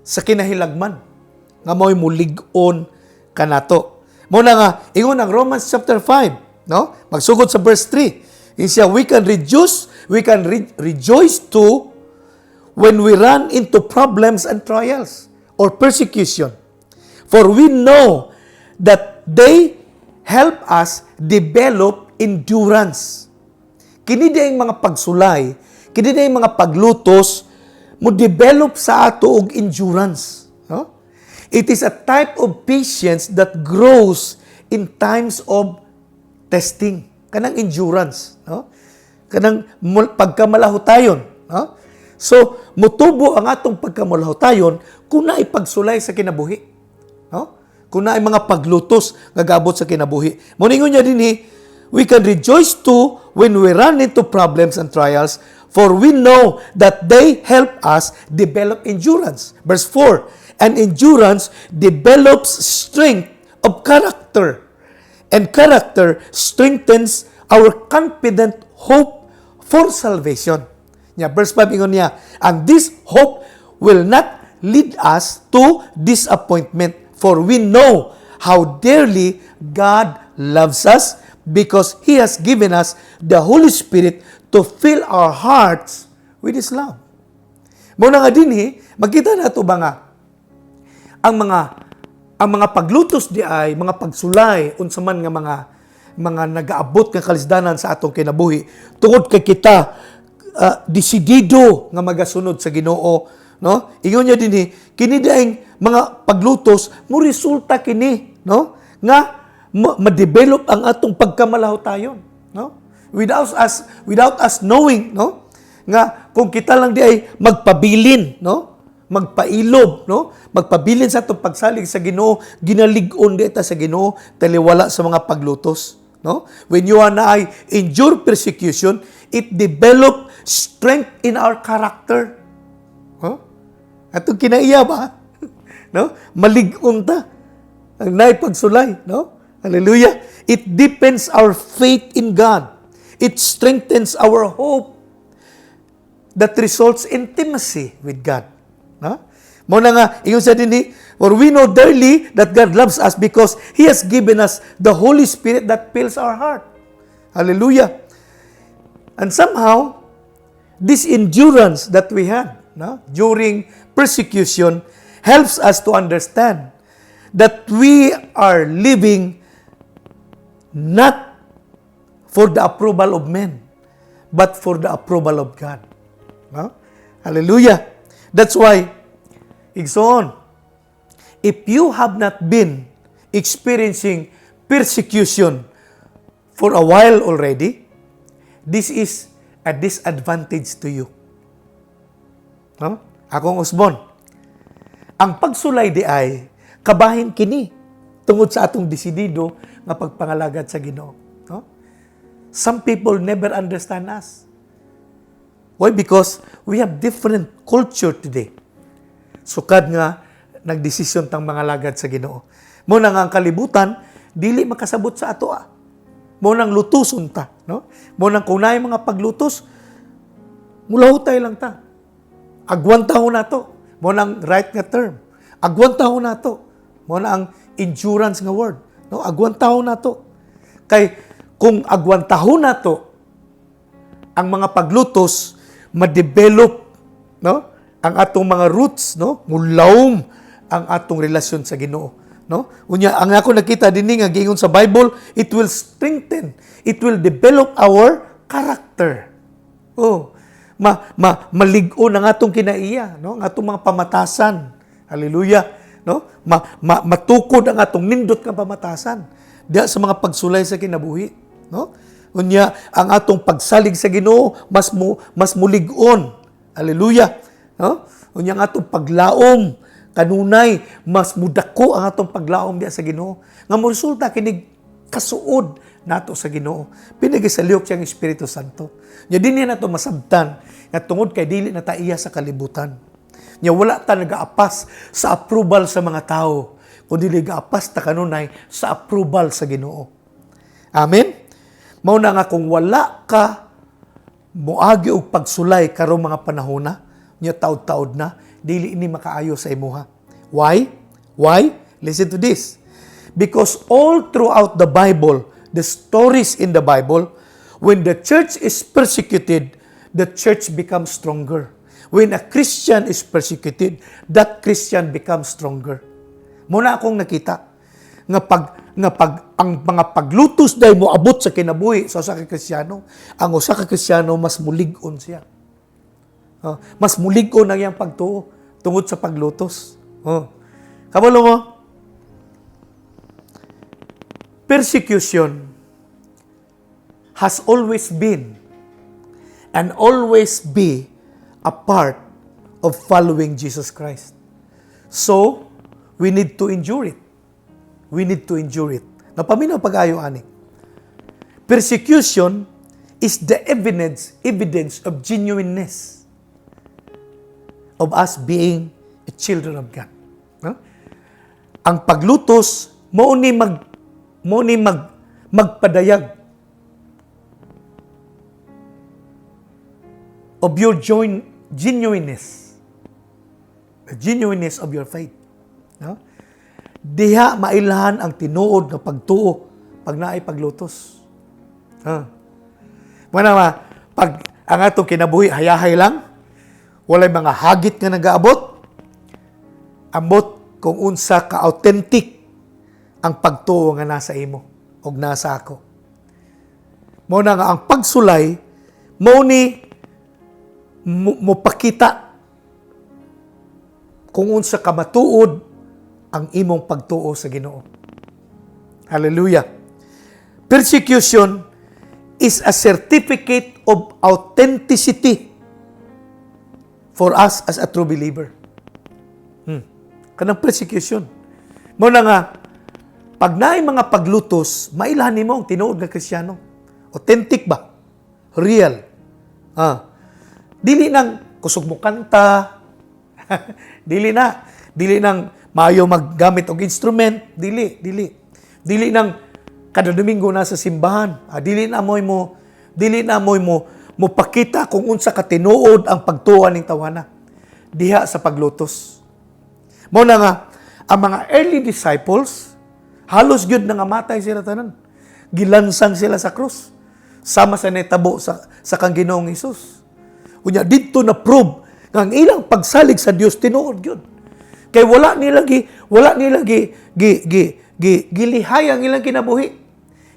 [SPEAKER 1] sa kinahilagman nga mo'y mulig-on kanato. Mo na nga ingon ang Romans chapter 5, no? Magsugod sa verse 3. Siya, we can rejoice too when we run into problems and trials or persecution. For we know that they help us develop endurance. Kini dayang mga pagsulay, kini dayang mga paglutos, mo develop sa ato og endurance. No? It is a type of patience that grows in times of testing. Kanang endurance, no? Kanang pagkamalahotayon, no? So, mutubo ang atong pagkamalahotayon kung naay pagsulay sa kinabuhi, no? Kung naay mga paglutos nga gabot sa kinabuhi. Moningon niya din we can rejoice too when we run into problems and trials, for we know that they help us develop endurance. Verse 4, and endurance develops strength of character. And character strengthens our confident hope for salvation. Yeah, verse 5 ingon niya, and this hope will not lead us to disappointment, for we know how dearly God loves us because He has given us the Holy Spirit to fill our hearts with His love. Muna nga din makita na ito ba nga, ang mga paglutos di ay, mga pagsulay, unsa man nga mga nagaabot nga kalisdanan sa atong kinabuhi, tungod kay kita desidido nga magasunod sa Ginoo, no? Ingon niya din kini daing mga paglutos mo resulta kini, no? Nga ma-develop ang atong pagkamalahotayon, no? Without us knowing, no? Nga kung kita lang di ay magpabilin, no? Magpailob, no? Magpabilin sa itong pagsalig sa Ginoo, ginalig-on dita sa Ginoo, taliwala sa mga paglutos, no? When you and I endure persecution, it develop strength in our character. Huh? Atong kinaiya ba? No? Malig-on ta. Ang naipagsulay, no? Hallelujah. It deepens our faith in God. It strengthens our hope. that results intimacy with God. No? Mo na nga, ingon sa dinhi, for we know dearly that God loves us because He has given us the Holy Spirit that fills our heart. Hallelujah. And somehow, this endurance that we had during persecution helps us to understand that we are living not for the approval of men, but for the approval of God. No? Hallelujah. That's why, Igsoon, if you have not been experiencing persecution for a while already, this is a disadvantage to you. No? Akong Osbon, ang pagsulay di ay kabahin kini tungod sa atong desidido nga pagpangalagad sa Ginoo. No? Some people never understand us. Why? Because we have different culture today. Sukad nga nagdesisyon tang mga lagad sa Ginoo. Mo na nga ang kalibutan dili makasabot sa ato. Mo nang lutuson ta, no? Mo nang kunay mga paglutos mulahutay lang ta. Agwan taon na to. Mo nang right nga term. Agwan taon na to. Mo na ang endurance nga word, no? Agwan taon na to. Kay kung agwan taon na to, ang mga paglutos ma-develop, no? Ang atong mga roots, no? Mulawom ang atong relasyon sa Ginoo, no? Unya ang ako nakita dinhi nga giingon sa Bible, it will strengthen, it will develop our character. Oh, malig-on ang atong kinaiya, no? Ang atong mga pamatasan. Hallelujah, no? Matukod ang atong nindot nga pamatasan diya sa mga pagsulay sa kinabuhi, no? Unya ang atong pagsalig sa Ginoo mas mulig-on. Hallelujah, no? Unya ang atong paglaom kanunay mas mudako ang atong paglaom diya sa Ginoo nga moresulta kinig kasuod nato sa Ginoo pinagisaliok siyang Espiritu Santo. Nya dinhi nato masabtan nga tungod kay dili na ta iya sa kalibutan. Nya wala ta nagaapas sa approval sa mga tao, kundi nagaapas ta kanunay sa approval sa Ginoo. Amen. Mao na nga kung wala ka moagi og pagsulay karong mga panahona, nya taud-taud na, dili ini makaayo sa imuha. Why? Why? Listen to this. Because all throughout the Bible, the stories in the Bible, when the church is persecuted, the church becomes stronger. When a Christian is persecuted, that Christian becomes stronger. Muna akong nakita nga pag ang mga paglutos day mo abot sa kinabuhi sa usa ka Kristiyano, ang usa ka Kristiyano mas mulig-on siya. Mas mulig-on ang iyang pagtuo tungod sa paglutos. Kabalo mo? Persecution has always been and always be a part of following Jesus Christ. So, we need to endure it. We need to endure it. Napaminaw pag-ayo ani. Persecution is the evidence of genuineness of us being a children of God. No? Ang paglutos mo ni magpadayag of your genuineness. The genuineness of your faith. No? Diha mailahan ang tinuod nga pagtuo pag naay paglutos. Pag ang atong kinabuhi hayahay lang, walay mga hagit nga nagaabot, ambot kung unsa ka authentic ang pagtuo nga nasa imo o nasa ako. Mao na nga ang pagsulay mao ni mopakita kung unsa ka matuod ang imong pagtuo sa Ginoo. Hallelujah. Persecution is a certificate of authenticity for us as a true believer. Kanang persecution. Mao na nga, pag naay mga paglutos, mailahan nimo ang tinuod nga Kristiyano. Authentic ba? Real. Dili nang kusog mo kanta. Dili nang maayo maggamit og instrument. Dili nang kada Domingo na sa simbahan. Dili na moy mo mupakita kung unsa ka tinuod ang pagtuwa ning tawana diha sa paglutos. Mao na nga ang mga early disciples halos gyud nangamatay sila tanan. Gilansang sila sa krus sama sa netabo sa kang Ginoong Hesus. Unya didto na prove nga ang ilang pagsalig sa Dios tinuod gyud. Kay wala nila gilihay ang ilang kinabuhi.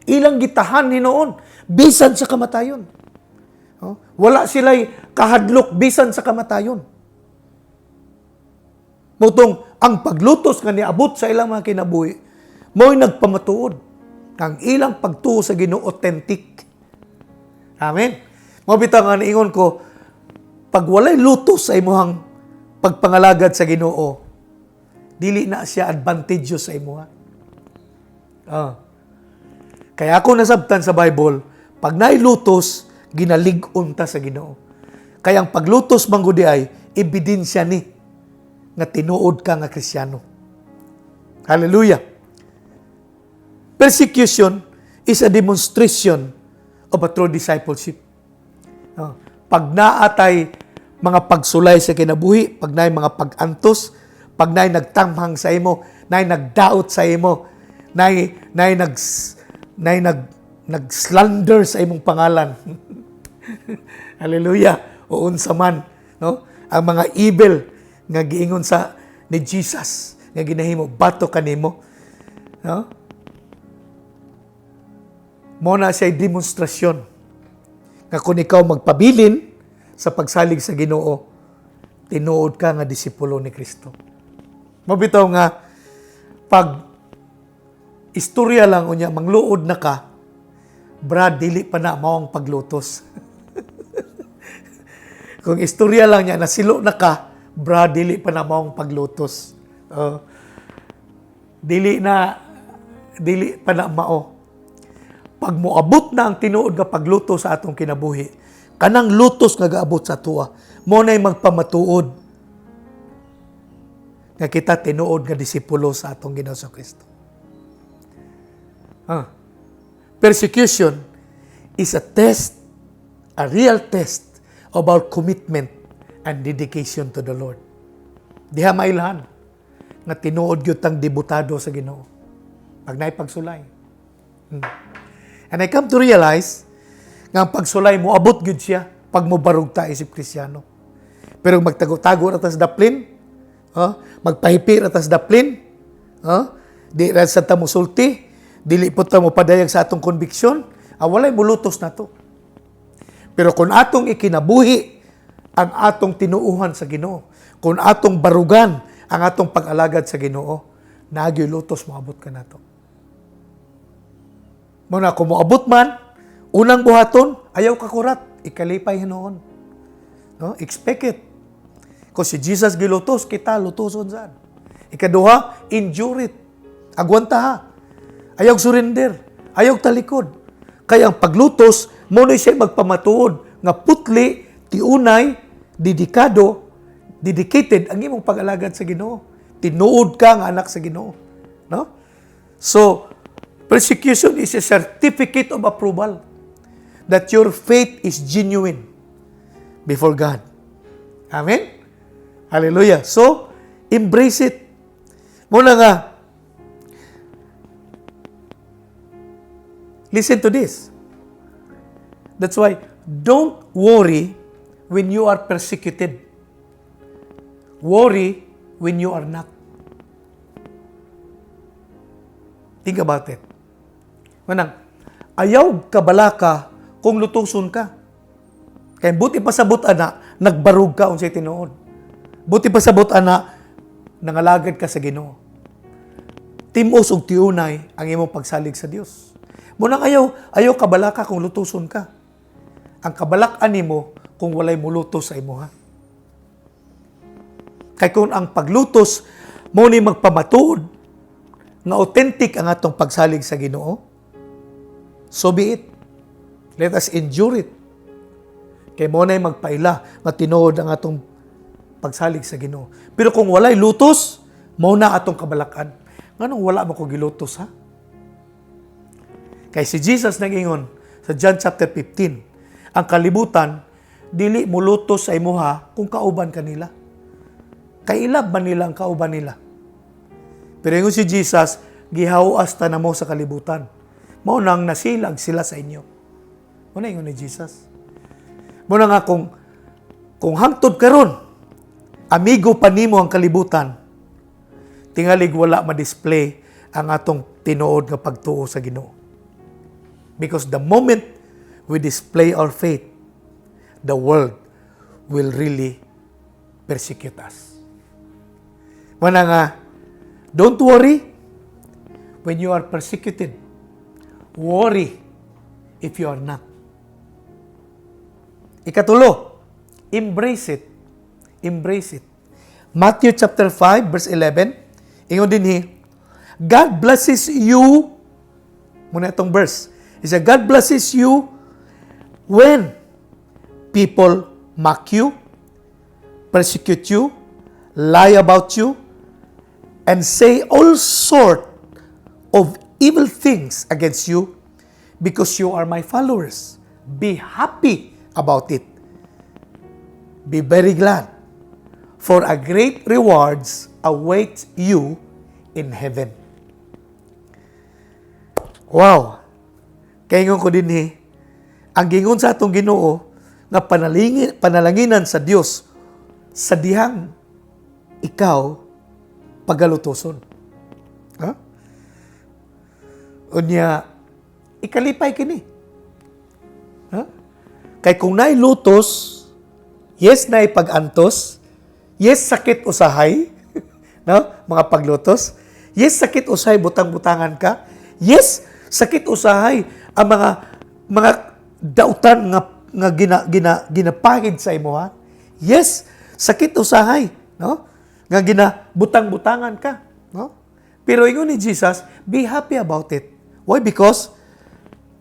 [SPEAKER 1] Ilang gitahan hinuon bisan sa kamatayon. Wala sila'y kahadlok bisan sa kamatayon. Mutong ang paglutos nga niabot sa ilang mga kinabuhi, mo'y nagpamatuod ang ilang pagtuo sa Ginoo authentic. Amen. Mabitaw nga niingon ko, pag walay lutos sa imuhang pagpangalagad sa Ginoo, dili na siya advantageous sa imuha. Kaya ako nasabtan sa Bible, pag nailutos, ginalig-on ta sa Ginoo. Kaya ang paglutos manggudi ay ebidensya ni nga tinuod ka nga Kristiyano. Hallelujah. Persecution is a demonstration of a true discipleship. Pag naatay mga pagsulay sa kinabuhi, pag naay mga pag-antos, pag naay nagtamhang sa imo, naay nagdaot sa imo, naay nag-slander sa imong pangalan. Hallelujah. O unsa man, no? Ang mga evil nga giingon sa ni Jesus nga ginahimo bato kanimo, no? Mo na siya demonstrasyon nga kung ikaw magpabilin sa pagsalig sa Ginoo, tinuod ka nga disipulo ni Kristo. Mabitaw nga pag istorya lang unya mangluod na ka, brad, dili pa na mao ang paglutos. Kung istorya lang niya, nasilo na ka, brad, dili pa na mao ang paglutos. Dili pa na mao. Pag moabot na ang tinuod nga pagluto sa atong kinabuhi, kanang lutos nga gaabot sa tuwa, mo na'y magpamatuod nga kita tinuod nga disipulo sa atong Ginoo Kristo. Persecution is a test, a real test of our commitment and dedication to the Lord. Diha mailahan nga tinuod gyud tang debutado sa Ginoo. Pag naay pagsulay. And I come to realize nga ang pagsulay mo abot gyud siya pag mo barugta isip Kristiyano. Pero magtago-tago ra tas daplin, magpahipi ra tas daplin, di ra sa ta musulti, dili po ta mo padayag sa atong konbiksyon, walay mulutos na to. Pero kung atong ikinabuhi ang atong tinuuhan sa Ginoo, kung atong barugan ang atong pag-alagad sa Ginoo, nagyoy lutos moabot ka nato. Muna kung moabot man, unang buhaton, ayaw kakurat, ikalipay hinuon. No? Expect it. Kung si Jesus gilutos, kita lutoson saan. Ikaduha, endure it. Agwanta ha. Ayaw surrender. Ayaw talikod. Kaya ang paglutos, muna siya magpamatuod nga putli, tiunay, dedicated ang imong pag-alagad sa Ginoo. Tinuod ka nga anak sa Ginoo. No? So, persecution is a certificate of approval that your faith is genuine before God. Amen? Hallelujah. So, embrace it. Muna nga, listen to this. That's why, don't worry when you are persecuted. Worry when you are not. Think about it. Manang, ayaw kabalaka kung lutuson ka. Kaya buti pa sabot ana, nagbarug ka unsay tinuod. Buti pa sabot ana, nangalagad ka sa Ginoo. Timos ug tiunay ang imong pagsalig sa Dios. Munang ayaw kabalaka kung lutuson ka. Ang kabalak-an nimo kung walay mulutos sa imo ha. Kay kung ang paglutos mo ni magpamatuod nga authentic ang atong pagsalig sa Ginoo, so be it. Let us endure it. Kay mo na'y magpaila nga tinuod ang atong pagsalig sa Ginoo. Pero kung walay lutos, mo na atong kabalakan. Nganong wala mo ko gilutos ha? Kay si Jesus nag-ingon sa John chapter 15, ang kalibutan dili mulutos sa imuha kung kauban kanila. Kailab man nila ang kauban nila. Pero yung si Jesus, gihawas ta na mo sa kalibutan. Mao nang nasilag sila sa inyo. Muna yung ni Jesus. Muna nga kung hangtod karon, amigo pa nimo ang kalibutan, tingalig wala ma-display ang atong tinuod nga pagtuo sa Ginoo. Because the moment we display our faith, the world will really persecute us. Muna nga, don't worry when you are persecuted. Worry if you are not. Ikatulo, embrace it. Embrace it. Matthew chapter 5 verse 11, ingon dinhi, God blesses you, muna itong verse, it says, God blesses you when people mock you, persecute you, lie about you, and say all sort of evil things against you because you are my followers. Be happy about it. Be very glad, for a great rewards await you in heaven. Wow! Kaingon ko din ang gingon sa atong Ginoo nga panalanginan sa Dios sa dihang ikaw pagalutoson. Ha? Unya, ikalipay kini. Ha? Kay kung naay lutos, yes naay pag-antos, yes sakit usahay, no? Mga paglutos, yes sakit usahay butang-butangan ka, yes sakit usahay ang mga dautan nga ginapahid sa imuha. Yes, sakit usahay, no? Nga ginabutang-butangan ka, no? Pero ingon ni Jesus, be happy about it. Why? Because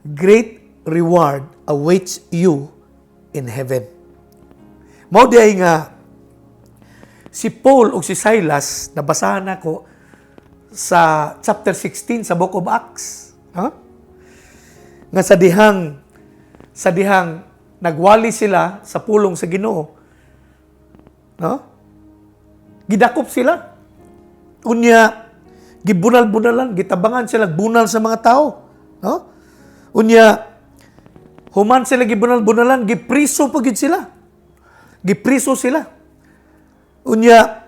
[SPEAKER 1] great reward awaits you in heaven. Mao diay nga si Paul o si Silas, nabasahan ako sa chapter 16 sa Book of Acts. Huh? Nga sa dihang nagwali sila sa pulong sa Ginoo. No? Gidakop sila. Unya, gibunal-bunalan, gitabangan sila, bunal sa mga tao. No? Unya, human sila gibunal-bunalan, gipriso pagid sila. Gipriso sila. Unya,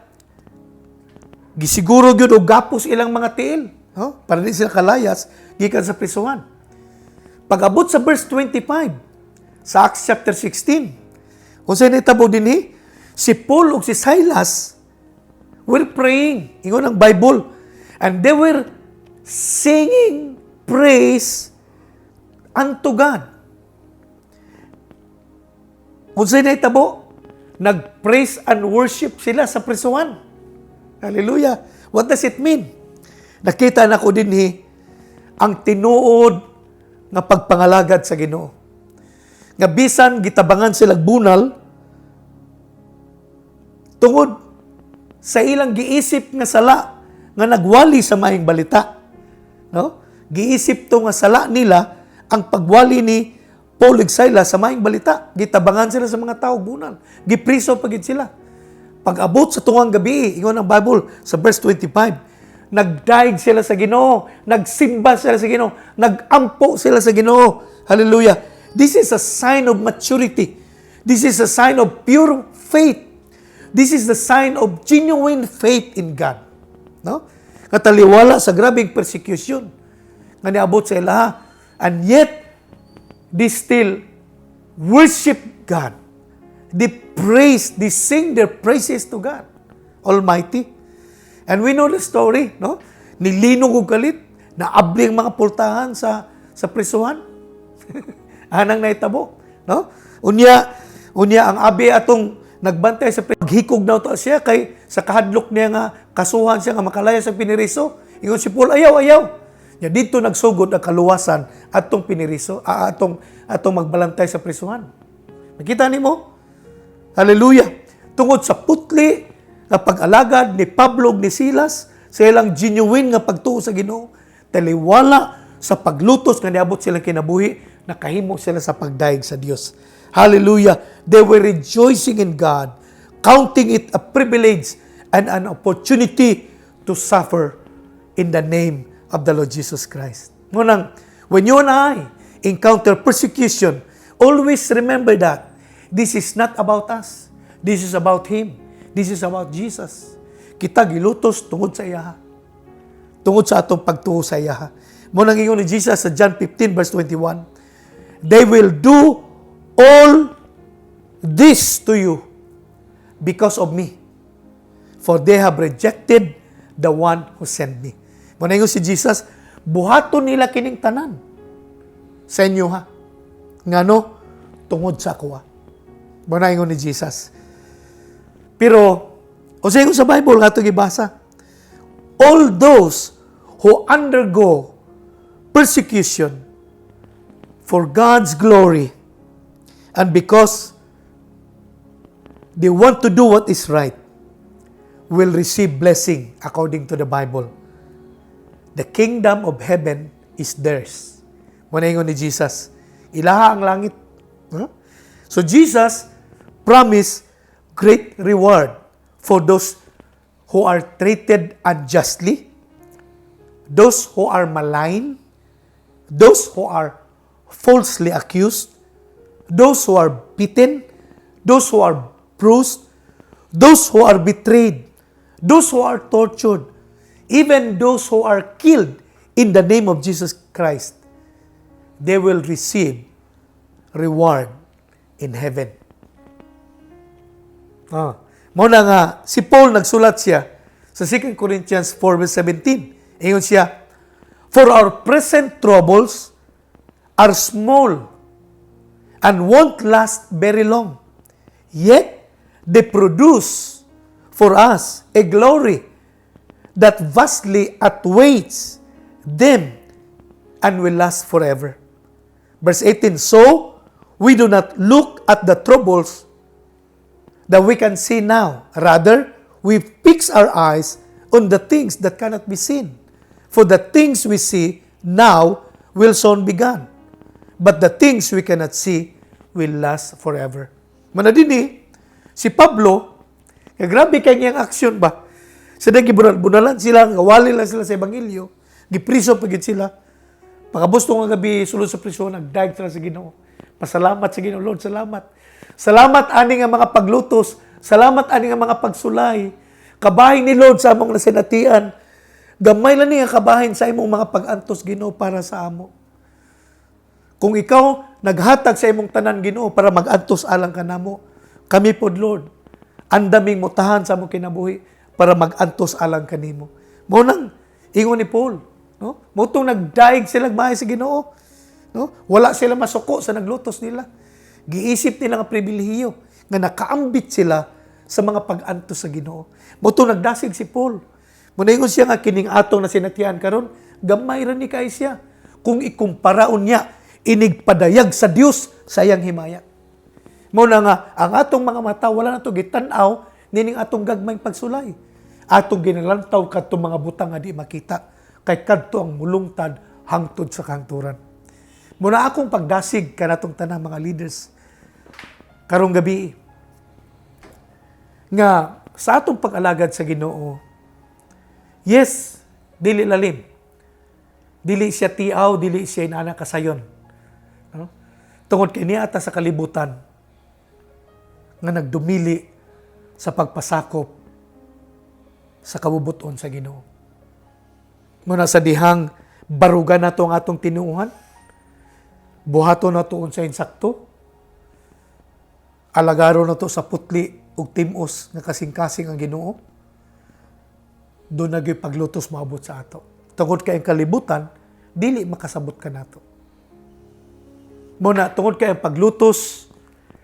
[SPEAKER 1] gisiguro gyud og gapos ilang mga tiil, no? Para di sila kalayas gikan sa prisuhan. Pag-abot sa verse 25 sa Acts chapter 16, unsay nitabo dinhi? Si Paul ug si Silas were praying, ingon ang Bible, and they were singing praise unto God. Unsay nitabo? Nag-praise and worship sila sa prisuhan. Hallelujah. What does it mean? Nakita na ko din ang tinuod nga pagpangalagad sa Ginoo. Nga bisan gitabangan sila bunal tungod sa ilang giisip nga sala nga nagwali sa maayong balita. No? Giisip to nga sala nila ang pagwali ni Paul ug Silas sa maayong balita. Gitabangan sila sa mga tao bunal. Gipriso pagid sila. Pag-abot sa tungang gabi, ingon ang Bible sa verse 25, nagdaig sila sa Ginoo, nagsimba sila sa Ginoo, nagampo sila sa Ginoo. Hallelujah. This is a sign of maturity. This is a sign of pure faith. This is the sign of genuine faith in God. No? Kataliwala sa grabing persecution nga niabot sa ilaha. And yet, they still worship God. They praise, they sing their praises to God Almighty. And we know the story, no? Nilinog og kalit, naabli ang mga pultahan sa prisuhan. Anang naitabo, no? Unya ang abi atong nagbantay sa paghikog daw to siya kay sa kahadlok niya nga kasuhan siya nga makalaya sa piniriso. Ingon si Paul, ayaw. Ya dito nagsugod ang kaluwasan atong piniriso, atong magbalantay sa prisuhan. Nakita nimo? Hallelujah. Tungod sa putli nga pag-alagad ni Pablo ni Silas sa ilang genuine nga pagtuo sa Ginoo, taliwala sa paglutos nga niabot sila kinabuhi, nakahimo sila sa pagdaig sa Dios. Hallelujah. They were rejoicing in God, counting it a privilege and an opportunity to suffer in the name of the Lord Jesus Christ. Ngunang, when you and I encounter persecution, always remember that this is not about us. This is about Him. This is about Jesus. Kita gilutos tungod sa iya. Tungod sa atong pagtuo sa iya. Munang ingon ni Jesus sa John 15 verse 21, they will do all this to you because of me. For they have rejected the one who sent me. Munang ingon si Jesus, buhaton nila kining tanan sa inyo ha. Ngano? Tungod sa ako ha. Munang ingon ni Jesus. Pero, o sa ingon sa Bible, nga ito gibasa, all those who undergo persecution for God's glory and because they want to do what is right will receive blessing according to the Bible. The kingdom of heaven is theirs. Muna ni Jesus, ilaha ang langit. Huh? So Jesus promised great reward for those who are treated unjustly, those who are maligned, those who are falsely accused, those who are beaten, those who are bruised, those who are betrayed, those who are tortured, even those who are killed in the name of Jesus Christ, they will receive reward in heaven. Muna nga, si Paul nagsulat siya sa 2 Corinthians 4 verse 17. Ingon siya, for our present troubles are small and won't last very long. Yet, they produce for us a glory that vastly outweighs them and will last forever. Verse 18, so, we do not look at the troubles that we can see now. Rather, we fix our eyes on the things that cannot be seen. For the things we see now will soon be gone. But the things we cannot see will last forever. Manadini, si Pablo, grabe kay niyang aksyon ba? Sa gibunalan sila, gawali lang sila sa Ebanghelyo, gipriso pagit sila. Pagkabusto nga gabi, sulod sa priso, nagdaig sila sa Ginoo. Pasalamat sa Ginoo, Lord, salamat. Salamat ani nga mga paglutos. Salamat ani nga mga pagsulay. Kabahin ni Lord sa among nasinatian. Gamay lang niya kabahin sa imong mga pag-antos, Ginoo, para sa amo. Kung ikaw naghatag sa imong tanan, Ginoo, para mag-antos alang ka namo, kami pod, Lord, andaming mutahan sa among kinabuhi para mag-antos alang kanimo. Mao nang ingon ni Paul, no? Motong nagdaig sila maayo sa Ginoo, no? Wala sila masuko sa naglutos nila. Giisip nila nga pribilehiyo nga nakaambit sila sa mga pag-antos sa Ginoo. Motong nagdasig si Paul. Muningon siya nga kining atong na sinatian karon, gamay ra ni kay siya. Kung ikumparaon niya, inigpadayag sa Dios sa iyang himaya. Muna nga, ang atong mga mata, wala na ito gitan-aw, nining atong gagmayng pagsulay. Atong ginalantaw kadtong mga butang nga di makita, kay kadto ang mulungtad hangtod sa kanturan. Muna akong pagdasig kanatong tanang mga leaders karong gabi nga sa atong pag-alagad sa Ginoo, yes, dili lalim. Dili siya tiaw, dili siya inana kasayon. No? Tungod kay niya ata sa kalibutan nga nagdumili sa pagpasakop sa kabubuton sa Ginoo. Muna sa dihang barugan nato ang atong tinuuhan, buhaton na tuon sa insakto, alagaro na to sa putli ug timos nga kasing-kasing ang Ginoo, doon naging paglutos maabot sa ato. Tungod kay ang kalibutan, dili makasabot ka nato. Muna, tungod kay ang paglutos,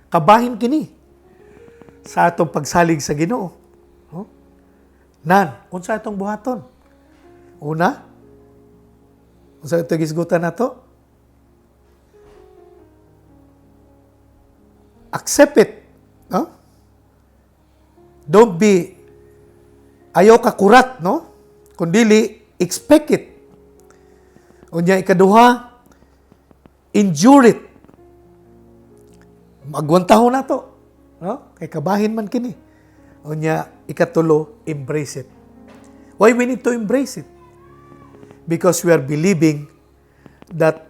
[SPEAKER 1] kabahin kini sa atong pagsalig sa Ginoo. No? Unsa atong buhaton? Una, unsa itong gisgutan nato? Accept it. No? Don't be ayaw ka kurat, no? Kundili, expect it. Unya ikaduha, endure it. Magwantahon na to. No? Kay kabahin man kini. Unya, ikatulo, embrace it. Why we need to embrace it? Because we are believing that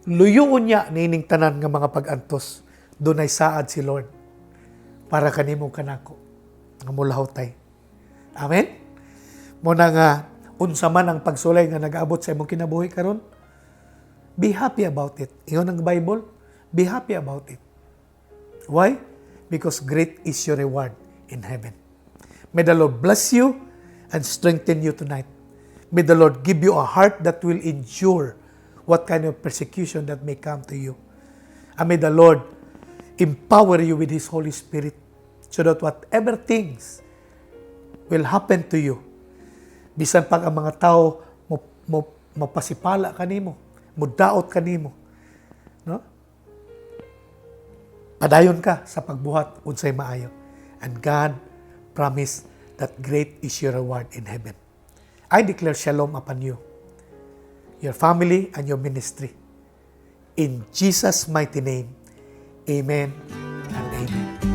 [SPEAKER 1] luyuon niya nining tanan nga mga pag-antos. Doon ay saad si Lord para kanimo kanako nga mulahotay. Amen? Muna nga, unsa man ang pagsulay nga nag-abot sa imong kinabuhi karon, be happy about it. Ingon ang Bible, be happy about it. Why? Because great is your reward in heaven. May the Lord bless you and strengthen you tonight. May the Lord give you a heart that will endure what kind of persecution that may come to you. And may the Lord empower you with His Holy Spirit so that whatever things will happen to you, bisan pag ang mga tao mapasipala kanimo, mudaot kanimo, no? Padayon ka sa pagbuhat unsay maayo. And God promised that great is your reward in heaven. I declare shalom upon you, your family, and your ministry. In Jesus' mighty name, amen and amen.